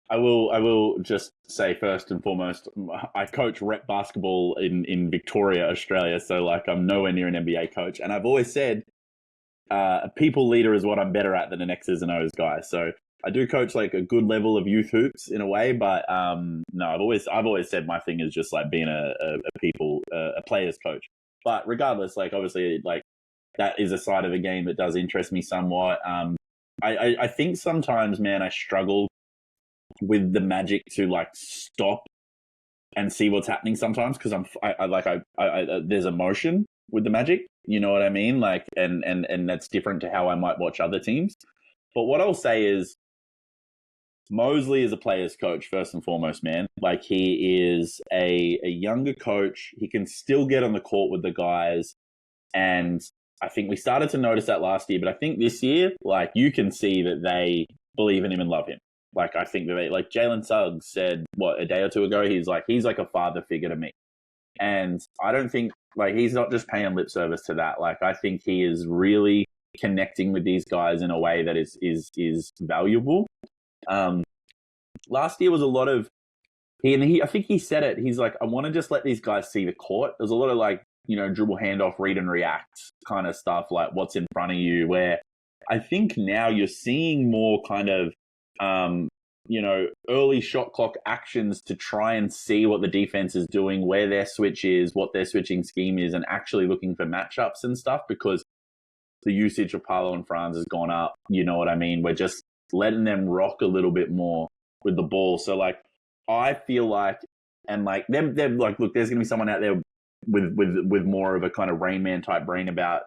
I will just say, first and foremost, I coach rep basketball in Victoria, Australia. So like, I'm nowhere near an NBA coach. And I've always said a people leader is what I'm better at than an X's and O's guy. So I do coach like a good level of youth hoops in a way, but no, I've always said my thing is just like being a player's coach. But regardless, like, obviously, like, that is a side of the game that does interest me somewhat. I think sometimes, man, I struggle with the Magic to like stop and see what's happening sometimes, because there's emotion with the Magic, you know what I mean? Like, and that's different to how I might watch other teams. But what I'll say is, Mosley is a player's coach first and foremost, man. Like, he is a younger coach. He can still get on the court with the guys, and I think we started to notice that last year. But I think this year, like, you can see that they believe in him and love him. Like, I think that like Jalen Suggs said, a day or two ago, he's like a father figure to me. And I don't think, like, he's not just paying lip service to that. Like, I think he is really connecting with these guys in a way that is valuable. Last year was a lot of, I think he said it. He's like, I want to just let these guys see the court. There's a lot of like, dribble, handoff, read and react kind of stuff, like what's in front of you, where I think now you're seeing more kind of, early shot clock actions to try and see what the defense is doing, where their switch is, what their switching scheme is, and actually looking for matchups and stuff, because the usage of Paolo and Franz has gone up. You know what I mean? We're just letting them rock a little bit more with the ball. So like, I feel like, and like they're like, look, there's going to be someone out there with more of a kind of Rain Man type brain about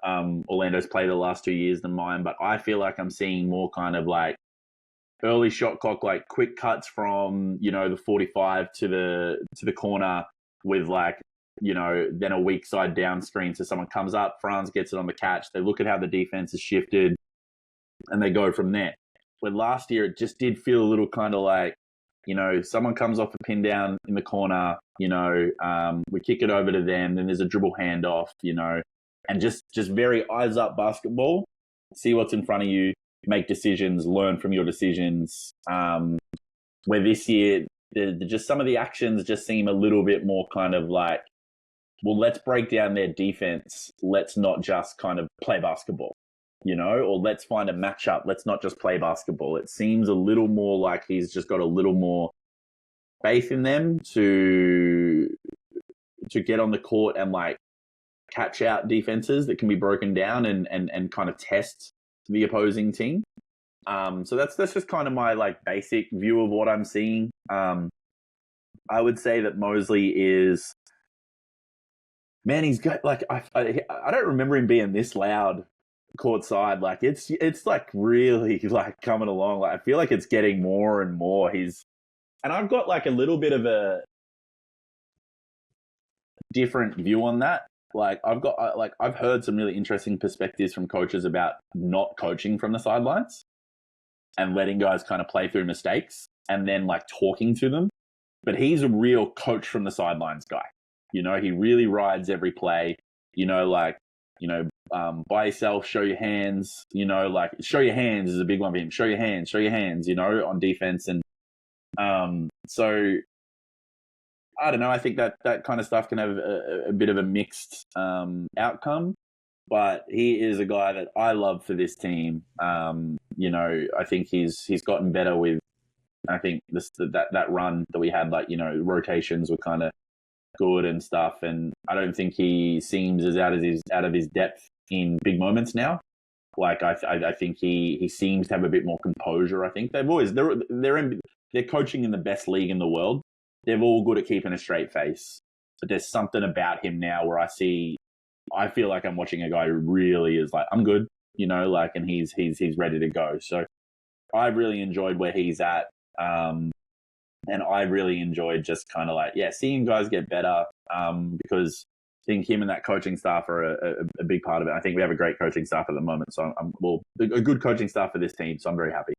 Orlando's play the last 2 years than mine, but I feel like I'm seeing more kind of like early shot clock, like quick cuts from, the 45 to the corner with like, then a weak side down screen. So someone comes up, Franz gets it on the catch. They look at how the defense has shifted and they go from there. Where last year, it just did feel a little kind of like, someone comes off a pin down in the corner, we kick it over to them, then there's a dribble handoff, and just very eyes up basketball, see what's in front of you, make decisions, learn from your decisions. Where this year, just some of the actions just seem a little bit more kind of like, well, let's break down their defense. Let's not just kind of play basketball, or let's find a matchup. Let's not just play basketball. It seems a little more like he's just got a little more faith in them to get on the court and like catch out defenses that can be broken down and kind of test the opposing team. So that's just kind of my like basic view of what I'm seeing. I would say that Mosley is, man, he's got like I don't remember him being this loud courtside. Like it's like really like coming along. Like I feel like it's getting more and more. And I've got like a little bit of a different view on that. Like I've heard some really interesting perspectives from coaches about not coaching from the sidelines and letting guys kind of play through mistakes and then like talking to them. But he's a real coach from the sidelines guy. You know, he really rides every play. You know, like, you know, by yourself, show your hands. You know, like show your hands is a big one for him. Show your hands, you know, on defense. And so I don't know. I think that kind of stuff can have a bit of a mixed outcome. But he is a guy that I love for this team. You know, I think he's gotten better with. I think that run that we had, like, you know, rotations were kind of good and stuff. And I don't think he seems as out of his depth in big moments now. Like I think he seems to have a bit more composure. I think they're coaching in the best league in the world. They're all good at keeping a straight face, but there's something about him now where I feel like I'm watching a guy who really is like, I'm good, you know, like, and he's ready to go. So I've really enjoyed where he's at. And I really enjoyed just kind of like, seeing guys get better, because I think him and that coaching staff are a big part of it. I think we have a great coaching staff at the moment. So a good coaching staff for this team. So I'm very happy.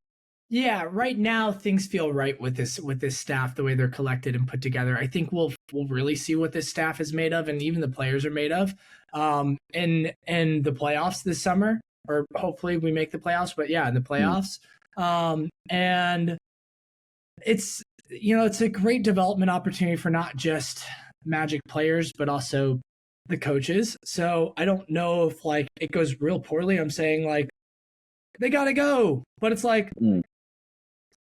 Yeah, right now things feel right with this staff, the way they're collected and put together. I think we'll really see what this staff is made of, and even the players are made of, in the playoffs this summer, or hopefully we make the playoffs. But yeah, in the playoffs, and it's a great development opportunity for not just Magic players but also the coaches. So I don't know if like it goes real poorly. I'm saying like they gotta go, but it's like.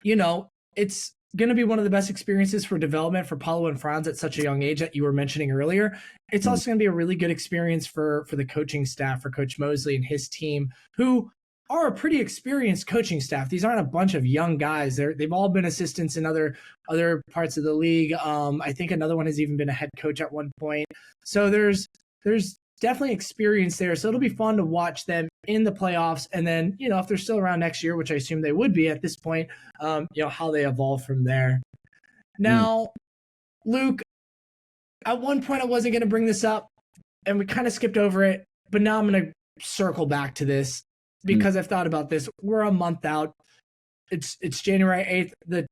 It's going to be one of the best experiences for development for Paolo and Franz at such a young age that you were mentioning earlier. It's also going to be a really good experience for the coaching staff, for Coach Mosley and his team, who are a pretty experienced coaching staff. These aren't a bunch of young guys. They've all been assistants in other parts of the league. I think another one has even been a head coach at one point. So there's definitely experience there. So it'll be fun to watch them in the playoffs. And then, if they're still around next year, which I assume they would be at this point, how they evolve from there. Now, Luke, at one point I wasn't going to bring this up and we kind of skipped over it, but now I'm going to circle back to this because I've thought about this. We're a month out. It's January 8th.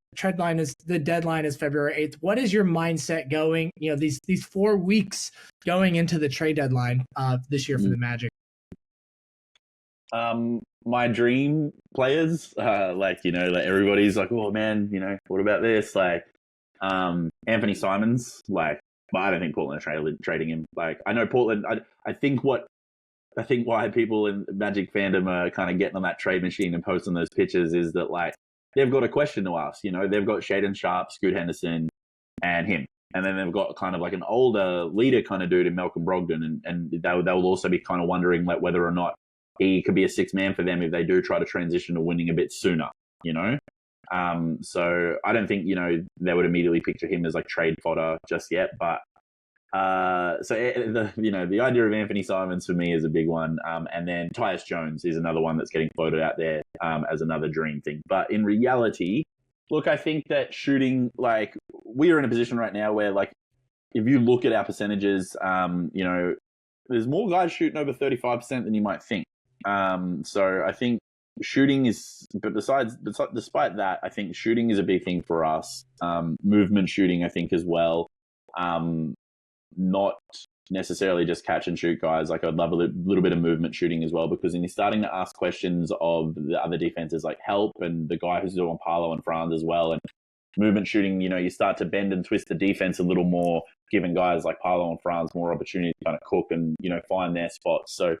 The deadline is February 8th. What is your mindset going, these 4 weeks going into the trade deadline this year for the Magic? My dream players, like everybody's like, oh man, what about this? Like, Anthony Simons, like, but I don't think Portland are trading him. Like, I know Portland, I think why people in Magic fandom are kind of getting on that trade machine and posting those pictures is that, like, they've got a question to ask. They've got Shaedon Sharp, Scoot Henderson, and him. And then they've got kind of like an older leader kind of dude in Malcolm Brogdon. And they'll also be kind of wondering like whether or not he could be a sixth man for them if they do try to transition to winning a bit sooner, So I don't think, they would immediately picture him as like trade fodder just yet. But the idea of Anthony Simons for me is a big one. And then Tyus Jones is another one that's getting floated out there as another dream thing. But in reality, look, I think that shooting, like, we are in a position right now where, like, if you look at our percentages, there's more guys shooting over 35% than you might think. So I think shooting is, but despite that, I think shooting is a big thing for us. Movement shooting, I think, as well. Not necessarily just catch and shoot guys. Like, I'd love a little bit of movement shooting as well, because then you're starting to ask questions of the other defenses, like Help and the guy who's doing Paolo and Franz as well. And movement shooting, you start to bend and twist the defense a little more, giving guys like Paolo and Franz more opportunity to kind of cook and, find their spots. So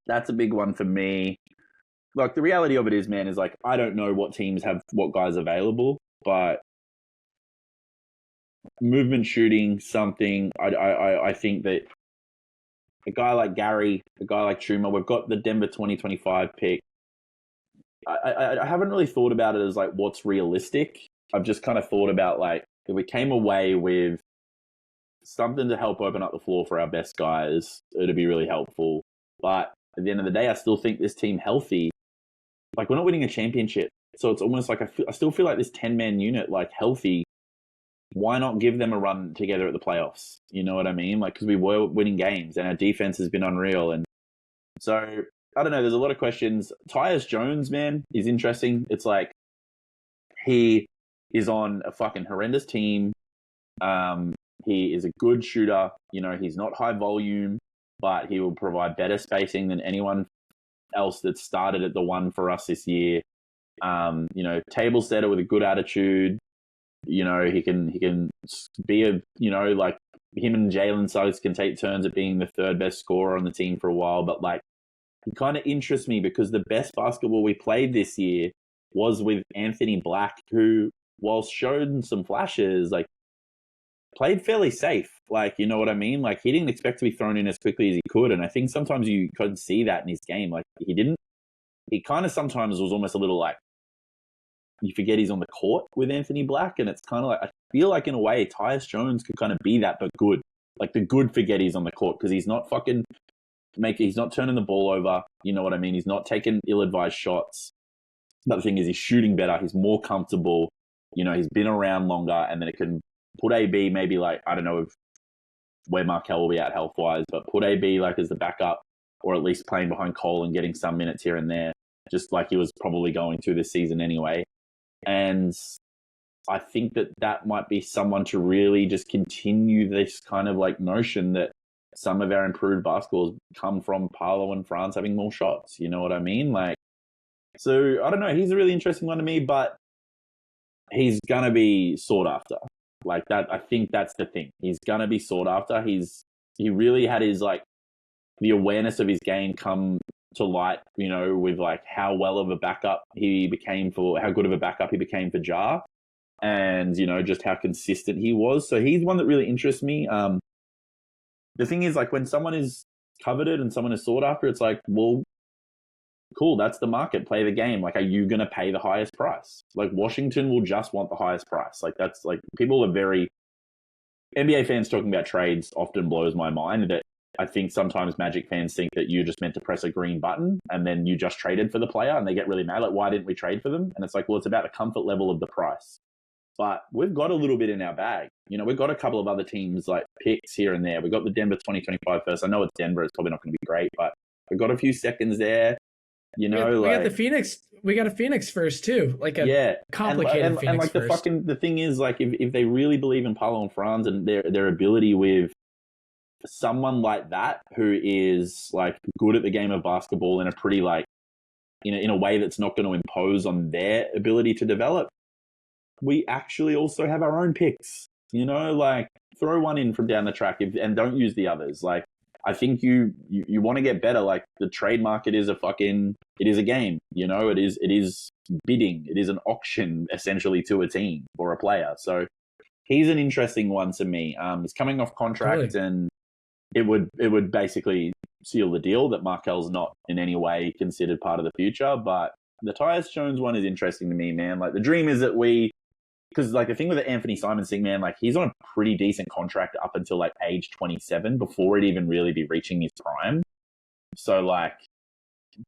that's a big one for me. Like, the reality of it is, man, is like, I don't know what teams have what guys available, but movement shooting something. I think that a guy like Gary, a guy like Trumer, we've got the Denver 2025 pick. I haven't really thought about it as like what's realistic. I've just kind of thought about like if we came away with something to help open up the floor for our best guys, it'd be really helpful. But at the end of the day, I still think this team healthy, like we're not winning a championship. So it's almost like I still feel like this 10-man unit, like healthy, why not give them a run together at the playoffs? You know what I mean? Like, because we were winning games and our defense has been unreal. And so, I don't know, there's a lot of questions. Tyus Jones, man, is interesting. It's like he is on a fucking horrendous team. He is a good shooter. You know, he's not high volume, but he will provide better spacing than anyone else that started at the one for us this year. You know, table setter with a good attitude. You know, he can be a, you know, like him and Jalen Suggs can take turns at being the third best scorer on the team for a while. But like, he kind of interests me because the best basketball we played this year was with Anthony Black, who, whilst showed some flashes, like played fairly safe. Like, you know what I mean? Like he didn't expect to be thrown in as quickly as he could. And I think sometimes you could see that in his game. Like he kind of sometimes was almost a little like, you forget he's on the court with Anthony Black, and it's kind of like, I feel like in a way Tyus Jones could kind of be that, but good. Like the good forget he's on the court because he's not he's not turning the ball over. You know what I mean? He's not taking ill-advised shots. But the thing is, he's shooting better. He's more comfortable. You know, he's been around longer, and then it can put AB maybe like, I don't know where Markel will be at health-wise, but put AB like as the backup, or at least playing behind Cole and getting some minutes here and there, just like he was probably going to this season anyway. And I think that might be someone to really just continue this kind of like notion that some of our improved basketballs come from Paolo and France having more shots. You know what I mean? Like, so I don't know. He's a really interesting one to me, but he's going to be sought after. Like that, I think that's the thing. He's going to be sought after. He really had his like the awareness of his game come to light, you know, with like how well of a backup he became how good of a backup he became for Ja, and you know just how consistent he was. So he's one that really interests me. The thing is, like when someone is coveted and someone is sought after, it's like, well, cool, that's the market. Play the game. Like, are you going to pay the highest price? Like Washington will just want the highest price. Like that's like people are very NBA fans talking about trades often blows my mind. That I think sometimes Magic fans think that you just meant to press a green button and then you just traded for the player and they get really mad. Like, why didn't we trade for them? And it's like, well, it's about the comfort level of the price. But we've got a little bit in our bag. You know, we've got a couple of other teams like picks here and there. We've got the Denver 2025 first. I know it's Denver. It's probably not going to be great, but we've got a few seconds there. You know, we got the Phoenix. We got a Phoenix first too, like a complicated Phoenix and like first. the thing is, like if they really believe in Paolo and Franz and their ability with someone like that who is like good at the game of basketball in a pretty like in a way that's not going to impose on their ability to develop, we actually also have our own picks. You know, like throw one in from down the track and don't use the others. Like I think you want to get better. Like the trade market is it is a game. You know, it is bidding. It is an auction essentially to a team or a player. So he's an interesting one to me. He's coming off contract and it would basically seal the deal that Markel's not in any way considered part of the future. But the Tyus Jones one is interesting to me, man. Like the dream is that because like the thing with the Anthony Simons thing, man, like he's on a pretty decent contract up until like age 27 before it even really be reaching his prime. So like,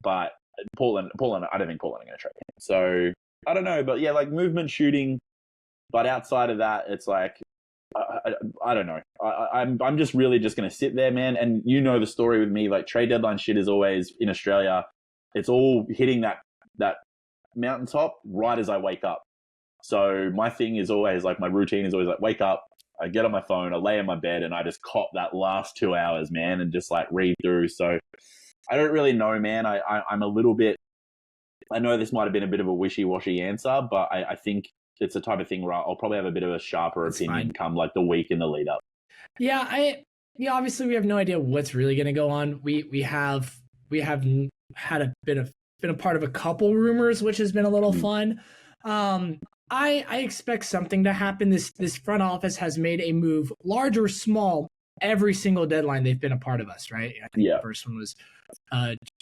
but Portland, I don't think Portland are going to trade him. So I don't know, but yeah, like movement shooting. But outside of that, it's like, I don't know. I'm just really just going to sit there, man. And you know the story with me, like trade deadline shit is always in Australia. It's all hitting that mountaintop right as I wake up. So my thing is always like, my routine is always like, wake up, I get on my phone, I lay in my bed and I just cop that last 2 hours, man, and just like read through. So I don't really know, man. I'm a little bit, I know this might've been a bit of a wishy-washy answer, but I think it's the type of thing where I'll probably have a bit of a sharper opinion come like the week in the lead up. Yeah, obviously we have no idea what's really going to go on. We have had been a part of a couple rumors, which has been a little fun. I expect something to happen. This front office has made a move, large or small, every single deadline they've been a part of us, right? I think Yeah. the first one was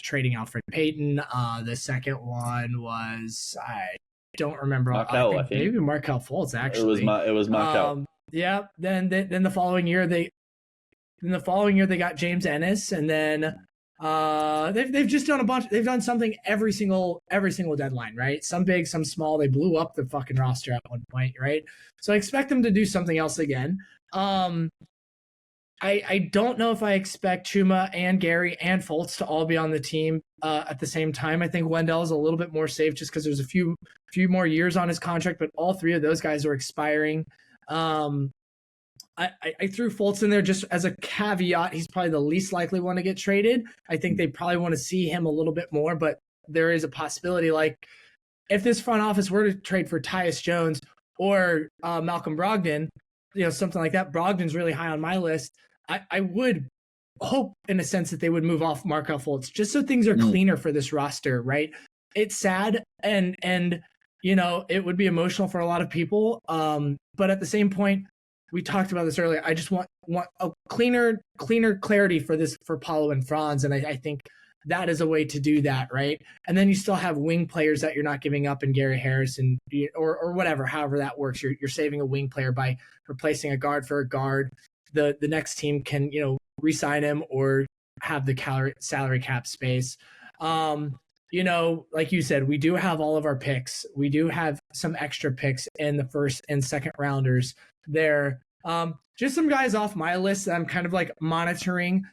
trading Alfred Payton. The second one was, I don't remember. Markel, I think maybe Markel Fultz, actually. It was Markel. Yeah. Then the following year they got James Ennis, and then they've just done a bunch. They've done something every single deadline, right? Some big, some small. They blew up the fucking roster at one point, right? So I expect them to do something else again. I don't know if I expect Chuma and Gary and Fultz to all be on the team at the same time. I think Wendell is a little bit more safe just because there's a few more years on his contract, but all three of those guys are expiring. I threw Fultz in there just as a caveat. He's probably the least likely one to get traded. I think they probably want to see him a little bit more, but there is a possibility. Like if this front office were to trade for Tyus Jones or Malcolm Brogdon, something like that. Brogdon's really high on my list. I would hope in a sense that they would move off Markel Fultz just so things are cleaner for this roster, right? It's sad and it would be emotional for a lot of people. But at the same point, we talked about this earlier. I just want a cleaner clarity for Paolo and Franz. And I think that is a way to do that, right? And then you still have wing players that you're not giving up in Gary Harrison or whatever, however that works. You're saving a wing player by replacing a guard for a guard. The next team can, re-sign him or have the salary cap space. Like you said, we do have all of our picks. We do have some extra picks in the first and second rounders there. Just some guys off my list that I'm kind of like monitoring.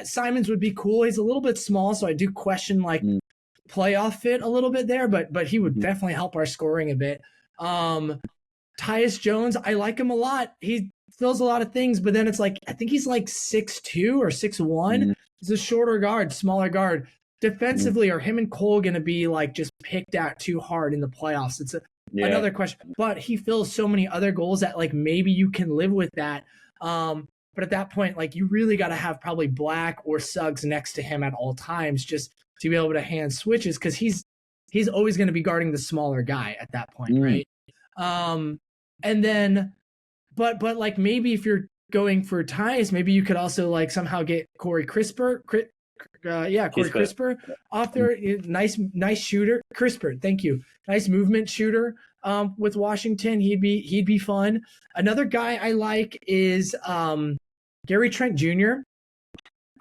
Simons would be cool. He's a little bit small, so I do question like playoff fit a little bit there, but he would definitely help our scoring a bit. Tyus Jones, I like him a lot. He fills a lot of things, but then it's like I think he's like 6'2" or 6'1". He's a shorter guard, smaller guard. Defensively, are him and Cole going to be like just picked at too hard in the playoffs? It's another question. But he fills so many other goals that like maybe you can live with that. But at that point, like you really got to have probably Black or Suggs next to him at all times just to be able to hand switches because he's always going to be guarding the smaller guy at that point, right? And then, but like maybe if you're going for Tyus, maybe you could also like somehow get Corey Crisper. Corey Crisper off there. Nice shooter. Crisper, thank you. Nice movement shooter with Washington. He'd be fun. Another guy I like is Gary Trent Jr.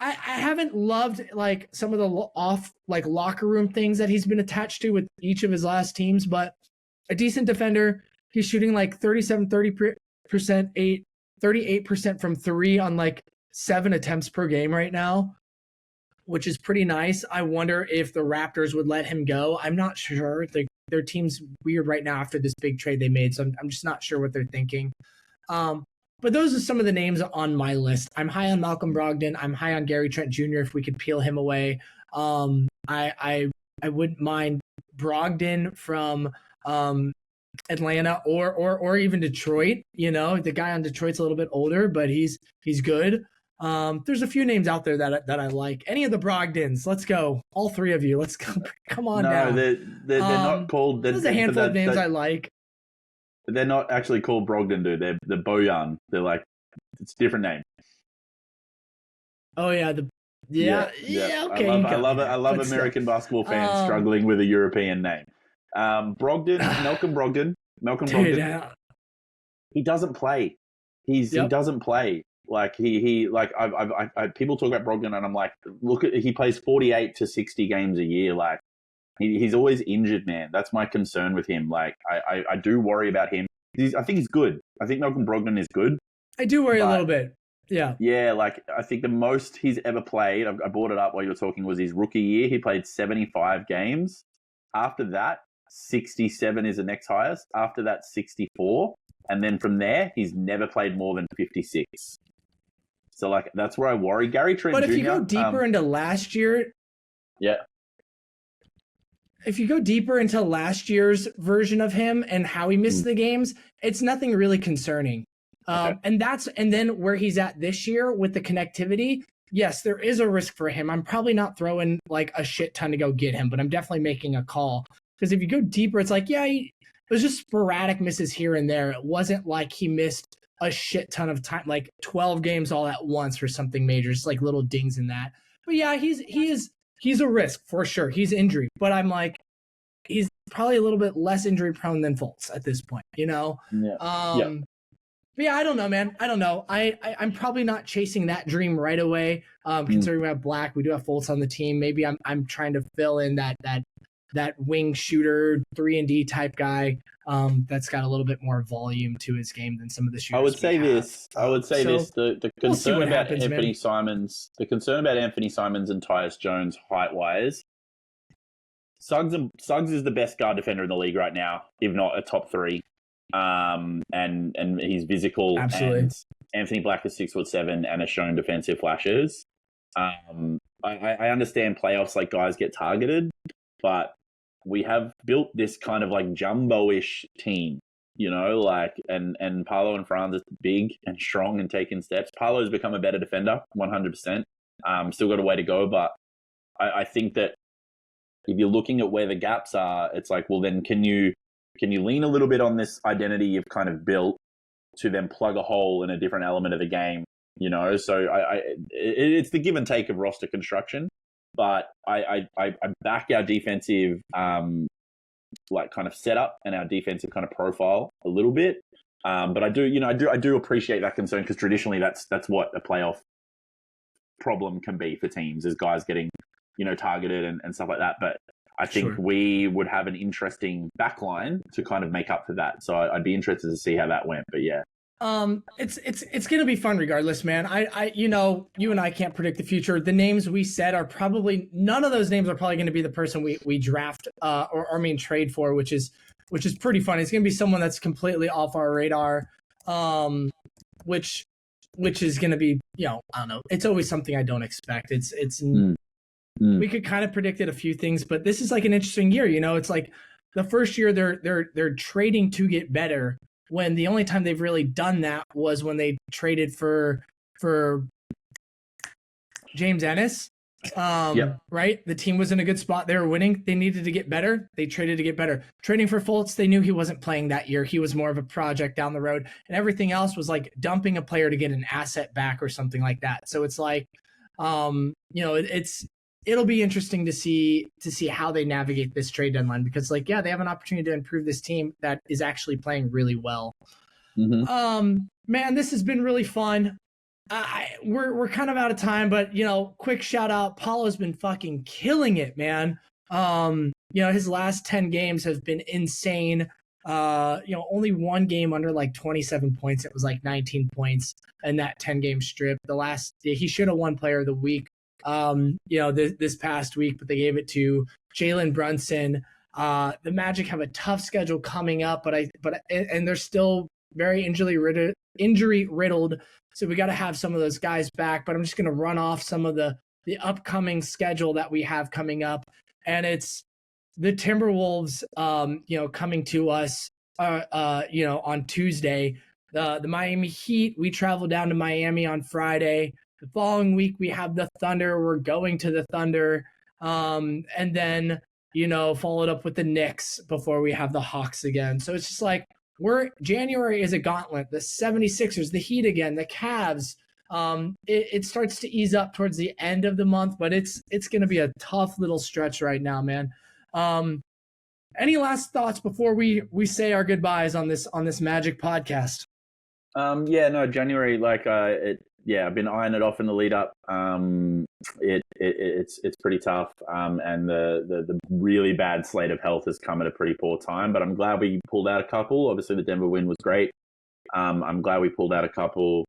I haven't loved like some of the off like locker room things that he's been attached to with each of his last teams, but a decent defender. He's shooting like 38% from three on like 7 attempts per game right now, which is pretty nice. I wonder if the Raptors would let him go. I'm not sure. Their team's weird right now after this big trade they made, so I'm just not sure what they're thinking. But those are some of the names on my list. I'm high on Malcolm Brogdon. I'm high on Gary Trent Jr. if we could peel him away. I wouldn't mind Brogdon from Atlanta or even Detroit. The guy on Detroit's a little bit older, but he's good. There's a few names out there that I like. Any of the Brogdons, let's go. All three of you, let's go. Come on down. They're not called. There's a handful of names I like. They're not actually called Brogdon, dude. They're Bojan. They're like, it's a different name. Oh yeah, okay. I love American basketball fans struggling with a European name. Malcolm Brogdon. He doesn't play. He doesn't play. Like he I people talk about Brogdon and I'm like, he plays 48 to 60 games a year. Like he's always injured, man. That's my concern with him. Like I do worry about him. I think he's good. I think Malcolm Brogdon is good. I do worry a little bit. Yeah. Yeah, like I think the most he's ever played, I brought it up while you were talking, was his rookie year. He played 75 games. After that, 67 is the next highest. After that, 64. And then from there, he's never played more than 56. So, like, that's where I worry. Gary Trent Jr. But if you go deeper into last year... Yeah. If you go deeper into last year's version of him and how he missed the games, it's nothing really concerning. Okay. And then where he's at this year with the connectivity, yes, there is a risk for him. I'm probably not throwing like a shit ton to go get him, but I'm definitely making a call. Because if you go deeper, it's like, it was just sporadic misses here and there. It wasn't like he missed a shit ton of time, like 12 games all at once for something major, just like little dings in that. But yeah, he's a risk for sure. He's injury, but I'm like, he's probably a little bit less injury prone than Fultz at this point, you know? Yeah. But yeah, I don't know, man. I don't know. I'm probably not chasing that dream right away. Considering we have Black, we do have Fultz on the team. Maybe I'm trying to fill in that wing shooter 3-and-D type guy that's got a little bit more volume to his game than some of the shooters. I would say this. The concern we'll about happens, Anthony man. Simons, the concern about Anthony Simons and Tyus Jones height wise. Suggs is the best guard defender in the league right now, if not a top 3. And he's physical. Absolutely. And Anthony Black is 6'7" and has shown defensive flashes. I understand playoffs, like, guys get targeted, but we have built this kind of like jumbo-ish team, you know, like, and Paolo and Franz is big and strong and taking steps. Paolo's become a better defender, 100%. Still got a way to go, but I think that if you're looking at where the gaps are, it's like, well, then can you lean a little bit on this identity you've kind of built to then plug a hole in a different element of the game, you know? So it's the give and take of roster construction, but I back our defensive like kind of setup and our defensive kind of profile a little bit. But I do appreciate that concern, because traditionally that's what a playoff problem can be for teams, is guys getting, you know, targeted and stuff like that. But I think we would have an interesting backline to kind of make up for that. So I'd be interested to see how that went. But yeah. It's gonna be fun regardless, man. I you know, you and I can't predict the future. The names we said are probably, none of those names are probably gonna be the person we draft or trade for, which is pretty funny. It's gonna be someone that's completely off our radar. Which is gonna be, you know, I don't know. It's always something I don't expect. We could kind of predicted a few things, but this is like an interesting year. You know, it's like the first year they're trading to get better, when the only time they've really done that was when they traded for James Ennis. Right? The team was in a good spot. They were winning. They needed to get better. They traded to get better. Trading for Fultz, they knew he wasn't playing that year. He was more of a project down the road. And everything else was like dumping a player to get an asset back or something like that. So it's like, you know, it'll be interesting to see how they navigate this trade deadline, because, like, yeah, they have an opportunity to improve this team that is actually playing really well. Man, this has been really fun. We're kind of out of time, but, you know, quick shout out. Paolo's been fucking killing it, man. You know, his last 10 games have been insane. You know, only one game under like 27 points. It was like 19 points in that 10-game strip. He should have won Player of the Week, you know, this past week, but they gave it to Jalen Brunson. The Magic have a tough schedule coming up, but they're still very injury riddled. So we got to have some of those guys back, but I'm just going to run off some of the upcoming schedule that we have coming up. And it's the Timberwolves, you know, coming to us, you know, on Tuesday. The Miami Heat, we travel down to Miami on Friday. The following week, we have the Thunder. We're going to the Thunder. And then, you know, followed up with the Knicks before we have the Hawks again. So it's just like, January is a gauntlet. The 76ers, the Heat again, the Cavs. It starts to ease up towards the end of the month, but it's going to be a tough little stretch right now, man. Any last thoughts before we say our goodbyes on this Magic podcast? Yeah, no, January, like, I've been eyeing it off in the lead up. It's pretty tough. And the really bad slate of health has come at a pretty poor time, but I'm glad we pulled out a couple. Obviously the Denver win was great. I'm glad we pulled out a couple.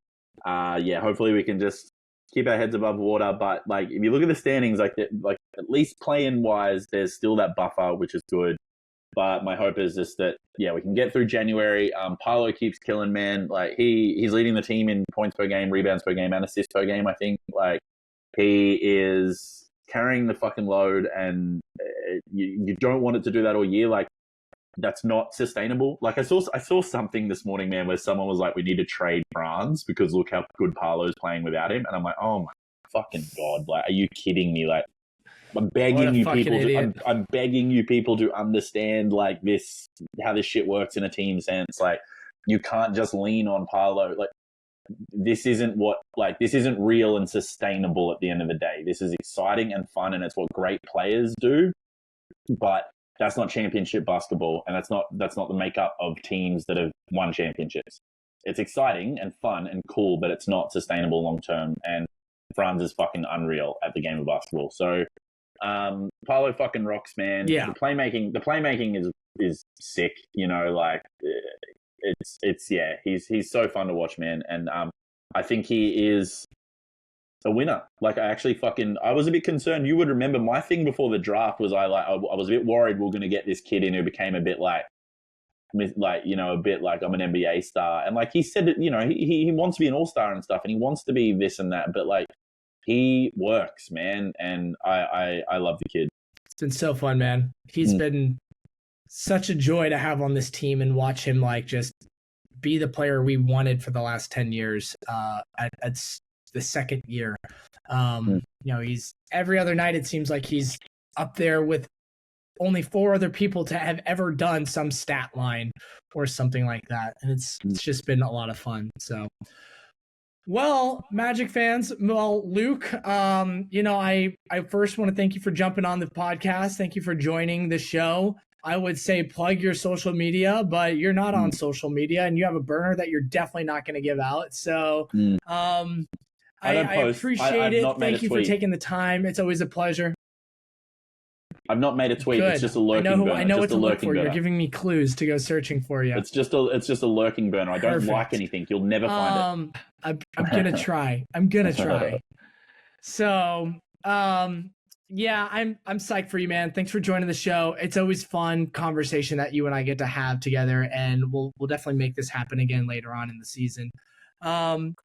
Hopefully we can just keep our heads above water. But like, if you look at the standings, like at least playing wise, there's still that buffer, which is good. But my hope is just that, we can get through January. Paolo keeps killing, man. Like, he's leading the team in points per game, rebounds per game, and assists per game, I think. Like, he is carrying the fucking load, and you don't want it to do that all year. Like, that's not sustainable. Like, I saw something this morning, man, where someone was like, we need to trade Franz because look how good Paolo's playing without him. And I'm like, oh my fucking God. Like, are you kidding me? Like, I'm begging you people to understand like this, how this shit works in a team sense. Like, you can't just lean on Paolo. Like, this isn't real and sustainable at the end of the day. This is exciting and fun, and it's what great players do, but that's not championship basketball, and that's not the makeup of teams that have won championships. It's exciting and fun and cool, but it's not sustainable long term, and Franz is fucking unreal at the game of basketball. So Paolo fucking rocks, man. Yeah. The playmaking is sick, you know, like he's so fun to watch, man. And I think he is a winner. Like, I was a bit concerned. You would remember my thing before the draft was I was a bit worried we are going to get this kid in who became a bit like, you know, a bit like I'm an NBA star. And like he said that, you know, he wants to be an all-star and stuff, and he wants to be this and that, but like he works, man. And I love the kid. It's been so fun, man. He's been such a joy to have on this team and watch him like just be the player we wanted for the last 10 years. At the second year. You know, he's every other night, it seems like he's up there with only 4 other people to have ever done some stat line or something like that. And it's just been a lot of fun. So, well, Magic fans, Luke, you know, I first want to thank you for jumping on the podcast. Thank you for joining the show. I would say plug your social media, but you're not on social media, and you have a burner that you're definitely not going to give out. So, I appreciate it. Thank you for taking the time. It's always a pleasure. I've not made a tweet. Good. It's just a lurking burner. I know what to look for. Burner. You're giving me clues to go searching for you. It's just a lurking burner. I don't like anything. You'll never find it. I'm gonna try. I'm gonna try. So, yeah, I'm psyched for you, man. Thanks for joining the show. It's always fun conversation that you and I get to have together, and we'll definitely make this happen again later on in the season.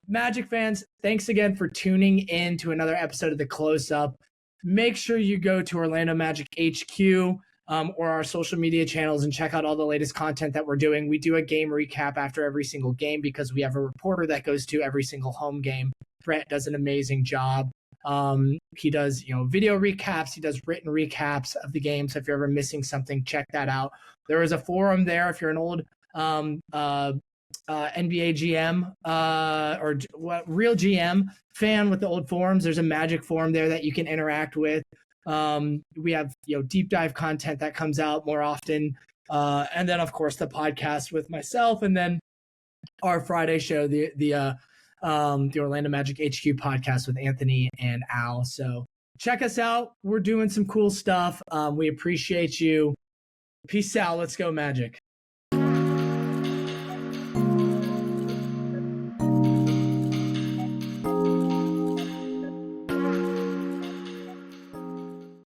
Magic fans, thanks again for tuning in to another episode of The Close Up. Make sure you go to Orlando Magic HQ or our social media channels and check out all the latest content that we're doing. We do a game recap after every single game because we have a reporter that goes to every single home game. Brett does an amazing job. He does, you know, video recaps. He does written recaps of the game. So if you're ever missing something, check that out. There is a forum there if you're an old NBA GM or real GM fan with the old forums. There's a Magic forum there that you can interact with. We have, you know, deep dive content that comes out more often, and then of course the podcast with myself, and then our Friday show, the Orlando Magic HQ podcast with Anthony and Al. So check us out. We're doing some cool stuff. We appreciate you. Peace out. Let's go Magic.